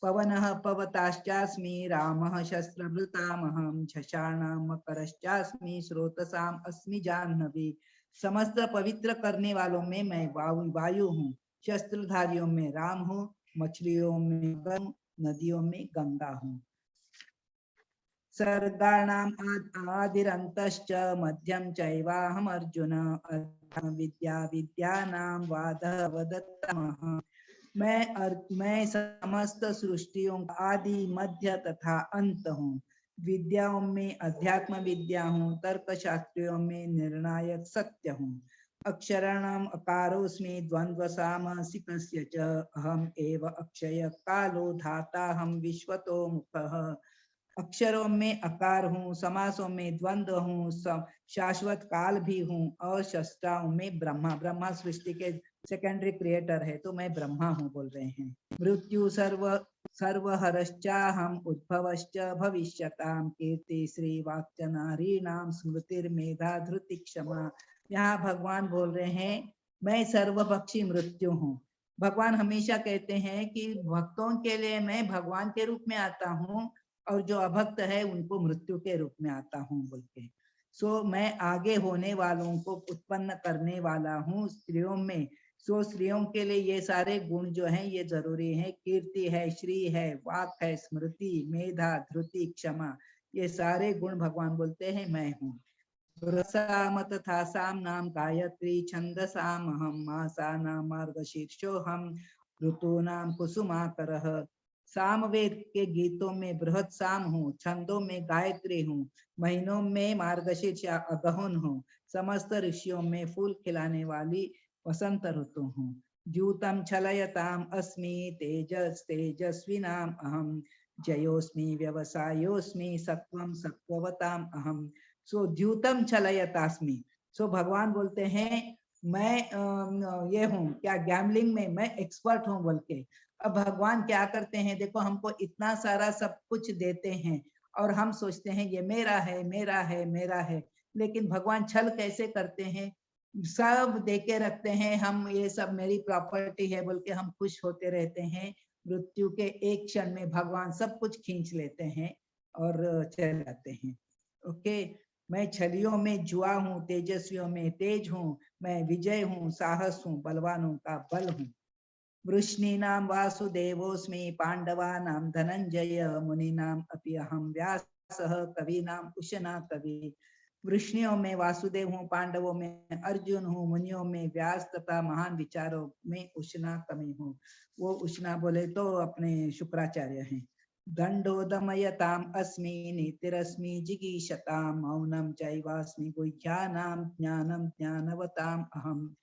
पवनः पवताश्चास्मि, रामः शस्त्रभृतामहं, झषाणां मकरश्चास्मि, स्रोतसाम् अस्मि जाह्नवी। समस्त पवित्र करने वालों में मैं वायु हूँ, शस्त्रधारियों में राम हूँ, मछलियों में गंगा, नदियों में गंगा हूँ। सर्गाणाम् आदिरन्तश्च मध्यं चैवाहम् अर्जुन, विद्यानां वादः वदत्तमः। मैं समस्त सृष्टियों का आदि मध्य तथा अंत हूँ। विद्याओं में अध्यात्म विद्या हूँ, तर्क शास्त्रियों में निर्णायक सत्य हूँ। अक्षराणाम अकारोस्मि, द्वंद्व सामसिकस्य च अहम एव अक्षय कालो धाता हम विश्वतो मुखः। अक्षरों में अकार हूँ, समासों में द्वंद्व हूँ, शाश्वत काल भी हूँ और शस्त्राओं में ब्रह्मा सृष्टि के सेकेंडरी क्रिएटर है, तो मैं ब्रह्मा हूँ बोल रहे हैं। मृत्यु सर्वहरश्चाहम, उद्भवश्च भविष्यताम, कीर्ति श्री वाक्च नारीणाम, स्मृतिर्मेधा धृति क्षमा। यहाँ भगवान बोल रहे हैं मैं सर्वभक्षी मृत्यु हूँ। भगवान हमेशा कहते हैं कि भक्तों के लिए मैं भगवान के रूप में आता हूँ और जो अभक्त है उनको मृत्यु के रूप में आता हूँ बोल के। मैं आगे होने वालों को उत्पन्न करने वाला हूँ स्त्रियों में। स्त्रियों के लिए ये सारे गुण जो हैं ये जरूरी है। कीर्ति है, श्री है, वाक है, स्मृति, मेधा, धृति, क्षमा, ये सारे गुण भगवान बोलते हैं मैं हूँ। रसाम तथा साम नाम गायत्री छंदसामहं, मासानां मार्गशीर्षोऽहं, ऋतूनां कुसुमाकरः। सामवेद के गीतों में बृहत साम हूँ, छंदों में गायत्री हूँ, महीनों में मार्गशीर्ष अगहन हूँ, समस्त ऋषियों में फूल खिलाने वाली वसंत ऋतु हूँ। द्यूतम छलयताम अस्मि, तेजस्विनाम अहम, जयोस्मि व्यवसायोस्मि, सत्वम सत्ववताम अहम। द्यूतम छलयतास्मि। भगवान बोलते हैं मैं ये हूँ क्या, गैम्बलिंग में मैं एक्सपर्ट हूँ बोल के। अब भगवान क्या करते हैं, देखो हमको इतना सारा सब कुछ देते हैं और हम सोचते हैं ये मेरा है मेरा है मेरा है, लेकिन भगवान छल कैसे करते हैं, सब दे के रखते हैं, हम ये सब मेरी प्रॉपर्टी है बोल के हम खुश होते रहते हैं। मृत्यु के एक क्षण में भगवान सब कुछ खींच लेते हैं और चले जाते हैं। ओके, मैं छलियों में जुआ हूँ, तेजस्वियों में तेज हूँ, मैं विजय हूँ, साहस हूँ, बलवानों का बल हूँ। वृष्णीनां वासुदेवोऽस्मि, पांडवानां धनंजय, मुनीनां अपि अहं व्यासः, कवीनां उशना कवि। वृष्णियों में वासुदेव हूँ, पांडवों में अर्जुन हूँ, मुनियों में व्यास तथा महान विचारों में उशना कवि हूँ। वो उशना बोले तो अपने शुक्राचार्य हैं। दंडोदमयताम् अस्मि, नीतिरस्मि जिगीषताम्, मौनं चैवास्मि गुह्यानां, ज्ञानं ज्ञानवताम् अहम्।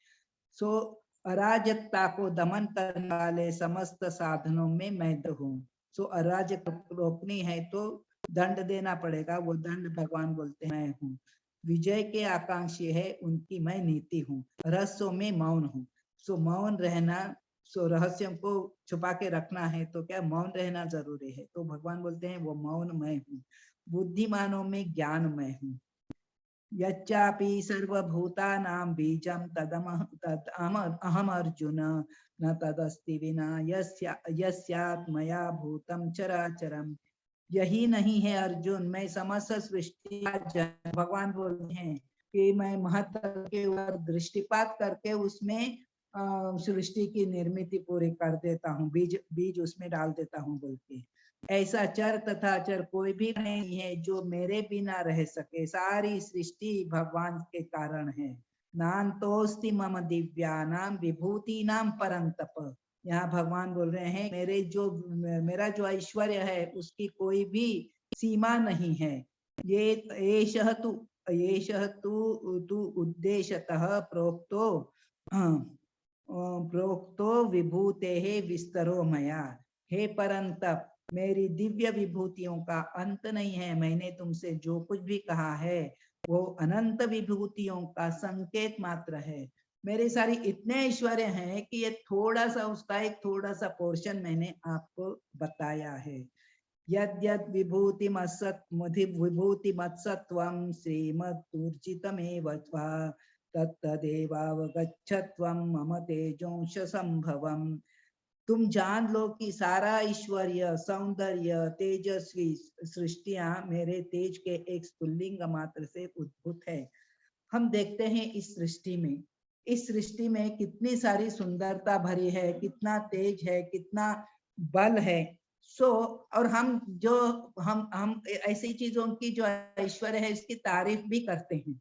सो अराजकता को दमन करने वाले समस्त साधनों में मैं हूँ। सो अराजक रोकनी है तो दंड देना पड़ेगा, वो दंड भगवान बोलते हैं मैं हूँ। विजय के आकांक्षी है, उनकी मैं नीति हूँ। रहस्यों में मौन हूँ। सो मौन रहना, सो रहस्यों को छुपा के रखना है तो क्या मौन रहना जरूरी है, तो भगवान बोलते हैं वो मौन मैं हूँ। बुद्धिमानों में ज्ञान मैं हूँ। यच्चापि सर्वभूतानां बीजं अहम अर्जुन, न तदस्ति विना यस्यात् मया भूतं चराचरम्। यही नहीं है अर्जुन, मैं समस्त सृष्टि का जन। भगवान बोलते हैं कि मैं महत्व के ऊपर दृष्टिपात करके उसमें सृष्टि की निर्मित पूरी कर देता हूँ, बीज बीज उसमें डाल देता हूँ बोल के। ऐसा चर तथा अचर कोई भी नहीं है जो मेरे बिना रह सके, सारी सृष्टि भगवान के कारण है। नान्तोस्ति मम दिव्यानां विभूतिनां परन्तप। यहाँ भगवान बोल रहे हैं मेरा जो ऐश्वर्य है उसकी कोई भी सीमा नहीं है। ये एषः तु उद्देश्यतः प्रोक्तो विभूतेः विस्तरो मया। हे परंतप, मेरी दिव्य विभूतियों का अंत नहीं है। मैंने तुमसे जो कुछ भी कहा है वो अनंत विभूतियों का संकेत मात्र है। मेरे सारी इतने ऐश्वर्य हैं कि ये थोड़ा सा, उसका एक थोड़ा सा पोर्शन मैंने आपको बताया है। यद यद विभूति मत्सत्वं श्रीमद्ऊर्जितमेव तत्तदेवावगच्छत्वं मम तेजोंश संभवम्। तुम जान लो कि सारा ऐश्वर्य, सौंदर्य, तेजस्वी सृष्टियां मेरे तेज के एक स्फुल्लिंग मात्र से उद्भूत है। हम देखते हैं इस सृष्टि में कितनी सारी सुंदरता भरी है, कितना तेज है, कितना बल है। और हम ऐसी चीजों की जो ऐश्वर्य है इसकी तारीफ भी करते हैं।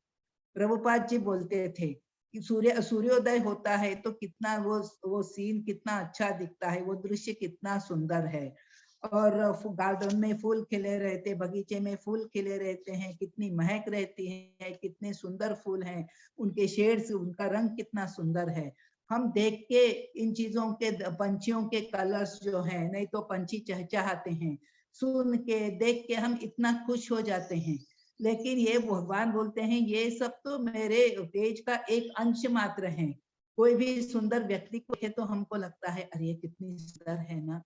प्रभुपाद जी बोलते थे कि सूर्योदय होता है तो कितना वो सीन कितना अच्छा दिखता है, वो दृश्य कितना सुंदर है। और गार्डन में फूल खिले रहते, बगीचे में फूल खिले रहते हैं, कितनी महक रहती है, कितने सुंदर फूल हैं, उनके शेड्स, उनका रंग कितना सुंदर है। हम देख के इन चीजों के, पंछियों के कलर्स जो हैं, नहीं तो पंछी चहचहाते हैं, सुन के देख के हम इतना खुश हो जाते हैं। लेकिन ये भगवान बोलते हैं ये सब तो मेरे तेज का एक अंश मात्र है। कोई भी सुंदर व्यक्ति को देखे तो हमको लगता है अरे कितनी सुंदर है ना।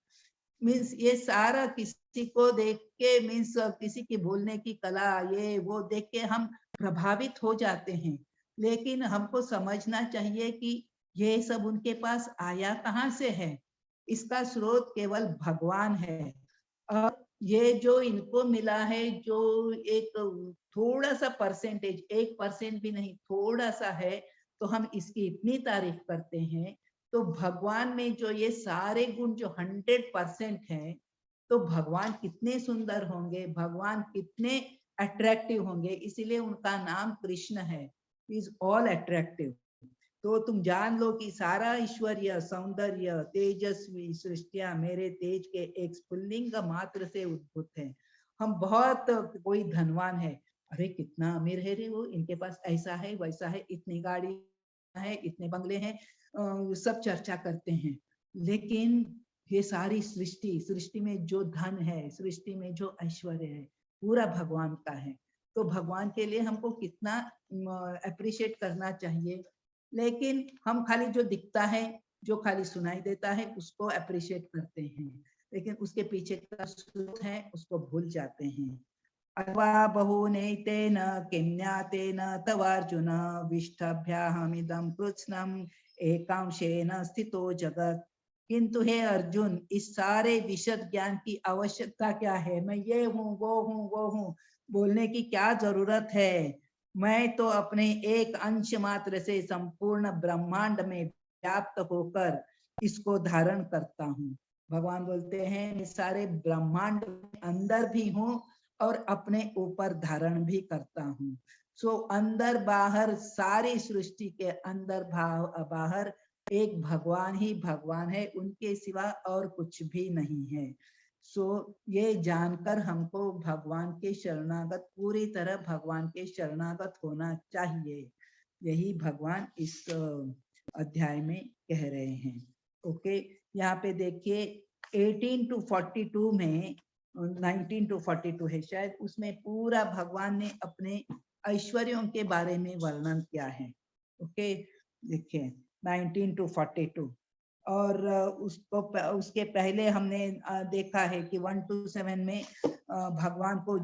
मीन्स ये सारा किसी को देख के, मीन्स किसी की बोलने की कला, ये वो देख के हम प्रभावित हो जाते हैं। लेकिन हमको समझना चाहिए कि ये सब उनके पास आया कहाँ से है। इसका स्रोत केवल भगवान है। और ये जो इनको मिला है, जो एक थोड़ा सा परसेंटेज, 1% भी नहीं, थोड़ा सा है, तो हम इसकी इतनी तारीफ करते हैं। तो भगवान में जो ये सारे गुण जो 100% हैं, तो भगवान कितने सुंदर होंगे, भगवान कितने अट्रैक्टिव होंगे, इसीलिए उनका नाम कृष्ण है। Is all attractive. तो तुम जान लो कि सारा ऐश्वर्य, सौंदर्य, तेजस्वी सृष्टियां मेरे तेज के एक स्फुल्लिंग मात्र से उद्भूत है। हम बहुत, कोई धनवान है, अरे कितना अमीर है रे वो, इनके पास ऐसा है वैसा है, इतनी गाड़ी है, इतने बंगले हैं, सब चर्चा करते हैं। लेकिन ये सारी सृष्टि में जो धन है, सृष्टि में जो ऐश्वर्य है, पूरा भगवान का है। तो भगवान के लिए हमको कितना अप्रिशिएट करना चाहिए। लेकिन हम खाली जो दिखता है, जो खाली सुनाई देता है, उसको अप्रिशिएट करते हैं, लेकिन उसके पीछे का सुख है उसको भूल जाते हैं। अथवा बहुनैतेन किं ज्ञातेन तवार्जुन विष्टभ्याहमिदं कृत्स्नम् एकांशेन स्थितो जगत्। किंतु हे अर्जुन, इस सारे विशद ज्ञान की आवश्यकता क्या है? मैं ये हूँ, वो हूँ बोलने की क्या जरूरत है? मैं तो अपने एक अंश मात्र से संपूर्ण ब्रह्मांड में व्याप्त होकर इसको धारण करता हूँ। भगवान बोलते हैं मैं सारे ब्रह्मांड अंदर भी हूँ और अपने ऊपर धारण भी करता हूँ। सो अंदर बाहर सारी सृष्टि के अंदर बाहर एक भगवान ही भगवान है, उनके सिवा और कुछ भी नहीं है। सो ये जानकर हमको भगवान के शरणागत, पूरी तरह भगवान के शरणागत होना चाहिए। यही भगवान इस अध्याय में कह रहे हैं। ओके, यहाँ पे देखिए 18 to 42 में 19 to 42 है शायद, उसमें पूरा भगवान ने अपने ऐश्वर्यों के बारे में वर्णन किया है। ओके, देखिए 19 to 42 और उसके पहले हमने देखा है कि 1 to 7 में भगवान को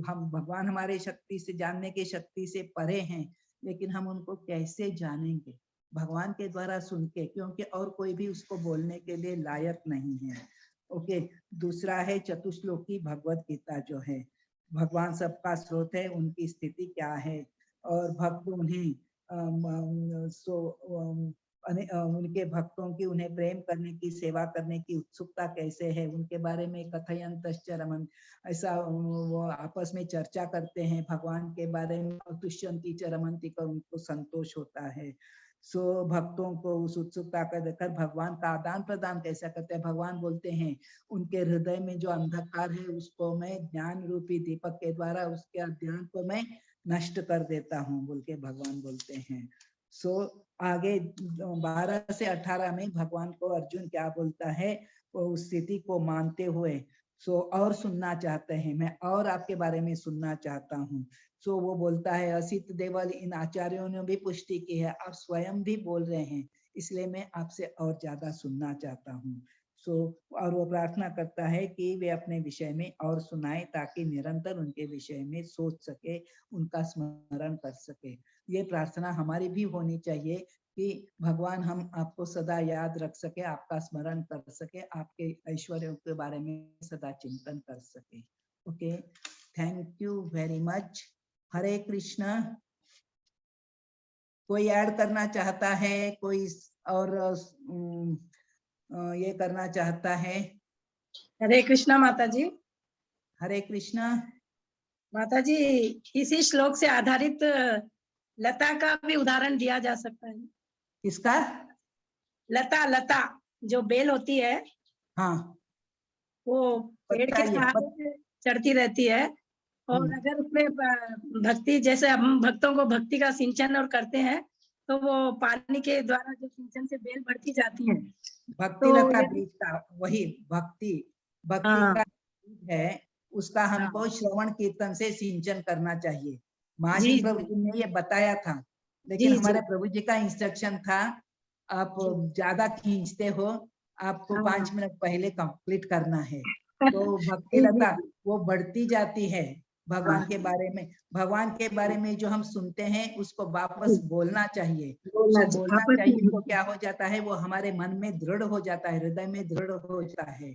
हम भगवान हमारे शक्ति से जानने के शक्ति से परे हैं, लेकिन हम उनको कैसे जानेंगे? भगवान के द्वारा सुन के, क्योंकि और कोई भी उसको बोलने के लिए लायक नहीं है। ओके, दूसरा है चतुश्लोकी भगवत गीता जो है, भगवान सबका स्रोत है, उनकी स्थिति क्या है और भक्त उन्हें उनके भक्तों की उन्हें प्रेम करने की, सेवा करने की उत्सुकता कैसे है, उनके बारे में कथयन्तश्च रमन्ति, ऐसा वो आपस में चर्चा करते हैं भगवान के बारे में। तुष्यन्ति च रमन्ति का उनको संतोष होता है। सो भक्तों को उस उत्सुकता का देखकर भगवान का आदान प्रदान कैसा करते हैं। भगवान बोलते हैं उनके हृदय में जो अंधकार है उसको मैं ज्ञान रूपी दीपक के द्वारा उसके अज्ञान को मैं नष्ट कर देता हूँ बोल के भगवान बोलते हैं। सो आगे 12 से 18 में भगवान को अर्जुन क्या बोलता है, वो उस स्थिति को मानते हुए सो और सुनना चाहते हैं, मैं और आपके बारे में सुनना चाहता हूँ। सो वो बोलता है असित देवल, इन आचार्यों ने भी पुष्टि की है, आप स्वयं भी बोल रहे हैं, इसलिए मैं आपसे और ज्यादा सुनना चाहता हूँ। सो और वो प्रार्थना करता है कि वे अपने विषय में और सुनाए ताकि निरंतर उनके विषय में सोच सके, उनका स्मरण कर सके। ये प्रार्थना हमारी भी होनी चाहिए कि भगवान हम आपको सदा याद रख सके, आपका स्मरण कर सके, आपके ऐश्वर्यों के बारे में सदा चिंतन कर सके। Okay, thank you very much. Hare Krishna. कोई ऐड करना चाहता है, कोई और ये करना चाहता है? हरे कृष्णा माता जी। हरे कृष्णा। माता जी, इसी श्लोक से आधारित लता का भी उदाहरण दिया जा सकता है। किसका? लता जो बेल होती है, हाँ, वो पेड़ के सहारे से चढ़ती रहती है, और अगर उसमें भक्ति, जैसे हम भक्तों को भक्ति का सिंचन और करते हैं तो वो पानी के द्वारा जो सिंचन से बेल बढ़ती जाती है। भक्ति लता बीज का वही भक्ति का बीज है, उसका हमको श्रवण कीर्तन से सिंचन करना चाहिए। महाशिव प्रभु जी ने ये बताया था, लेकिन हमारे प्रभु जी का इंस्ट्रक्शन था आप ज्यादा खींचते हो, आपको 5 मिनट पहले कंप्लीट करना है। तो भक्ति लता वो बढ़ती जाती है भगवान के बारे में। भगवान के बारे में जो हम सुनते हैं उसको वापस बोलना चाहिए। बोलना चाहिए तो क्या हो जाता है, वो हमारे मन में दृढ़ हो जाता है, हृदय में दृढ़ हो जाता है।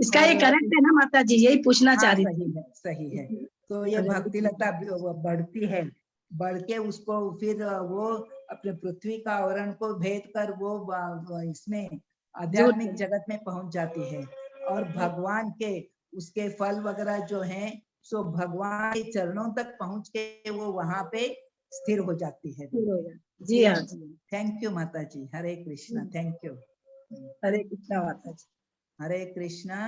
इसका ये करेक्ट है ना माता जी? यही पूछना चाह रही थी। सही है। तो ये भक्ति लता बढ़ती है, बढ़ के उसको फिर वो अपने पृथ्वी का आवरण को भेद कर वो इसमें आध्यात्मिक जगत में पहुंच जाती है, और भगवान के उसके फल वगैरह जो हैं सो भगवान के चरणों तक पहुंच के वो वहां पे स्थिर हो जाती है। जी हाँ। थैंक यू माता जी। हरे कृष्णा। Thank you. हरे कृष्णा माता जी। हरे कृष्णा।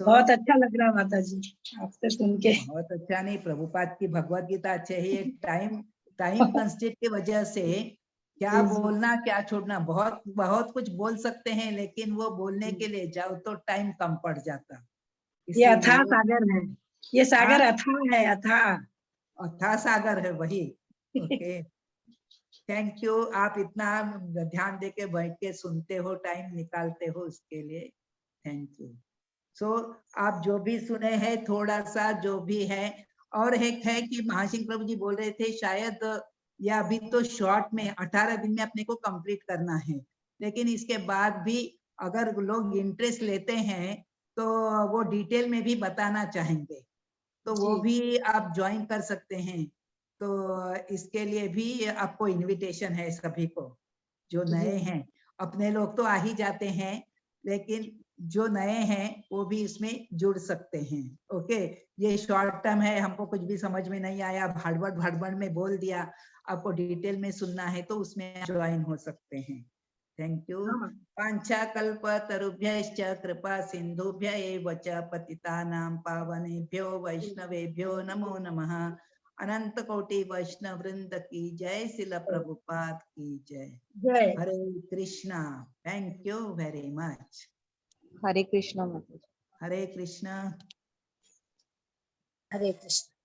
बहुत अच्छा लग रहा माता जी आपसे सुन के। बहुत अच्छा। नहीं, प्रभुपाद की भगवत गीता अच्छे ही। टाइम कंस्ट्रेंट की वजह से क्या बोलना क्या छोड़ना, बहुत कुछ बोल सकते हैं, लेकिन वो बोलने के लिए जाओ तो टाइम कम पड़ जाता। ये अथाह सागर है, ये सागर अथाह है, अथाह सागर है वही। ओके। थैंक यू, आप इतना ध्यान देके बैठ के सुनते हो, टाइम निकालते हो, उसके लिए थैंक यू। सो आप जो भी सुने हैं थोड़ा सा जो भी है, और एक है कि महासिंह प्रभु जी बोल रहे थे शायद या अभी तो शॉर्ट में 18 दिन में अपने को कंप्लीट करना है, लेकिन इसके बाद भी अगर लोग इंटरेस्ट लेते हैं तो वो डिटेल में भी बताना चाहेंगे, तो वो जी। भी आप ज्वाइन कर सकते हैं। तो इसके लिए भी आपको इनविटेशन है सभी को, जो नए जी। हैं। अपने लोग तो आ ही जाते हैं, लेकिन जो नए हैं वो भी इसमें जुड़ सकते हैं। ओके, ये शॉर्ट टर्म है, हमको कुछ भी समझ में नहीं आया, भाड़बड़ में बोल दिया, आपको डिटेल में सुनना है तो उसमें ज्वाइन हो सकते हैं। Thank you. हाँ। वाञ्छाकल्पतरुभ्यश्च कृपा सिन्धुभ्य एव च पतितानां पावनेभ्यो वैष्णवेभ्यो नमो नमः। अनंत कोटि वैष्णव वृंद की जय, शिल प्रभुपाद की जय। जय। Hare Krishna. Thank you very much. Hare Krishna माताजी। हरे कृष्णा। हरे कृष्ण।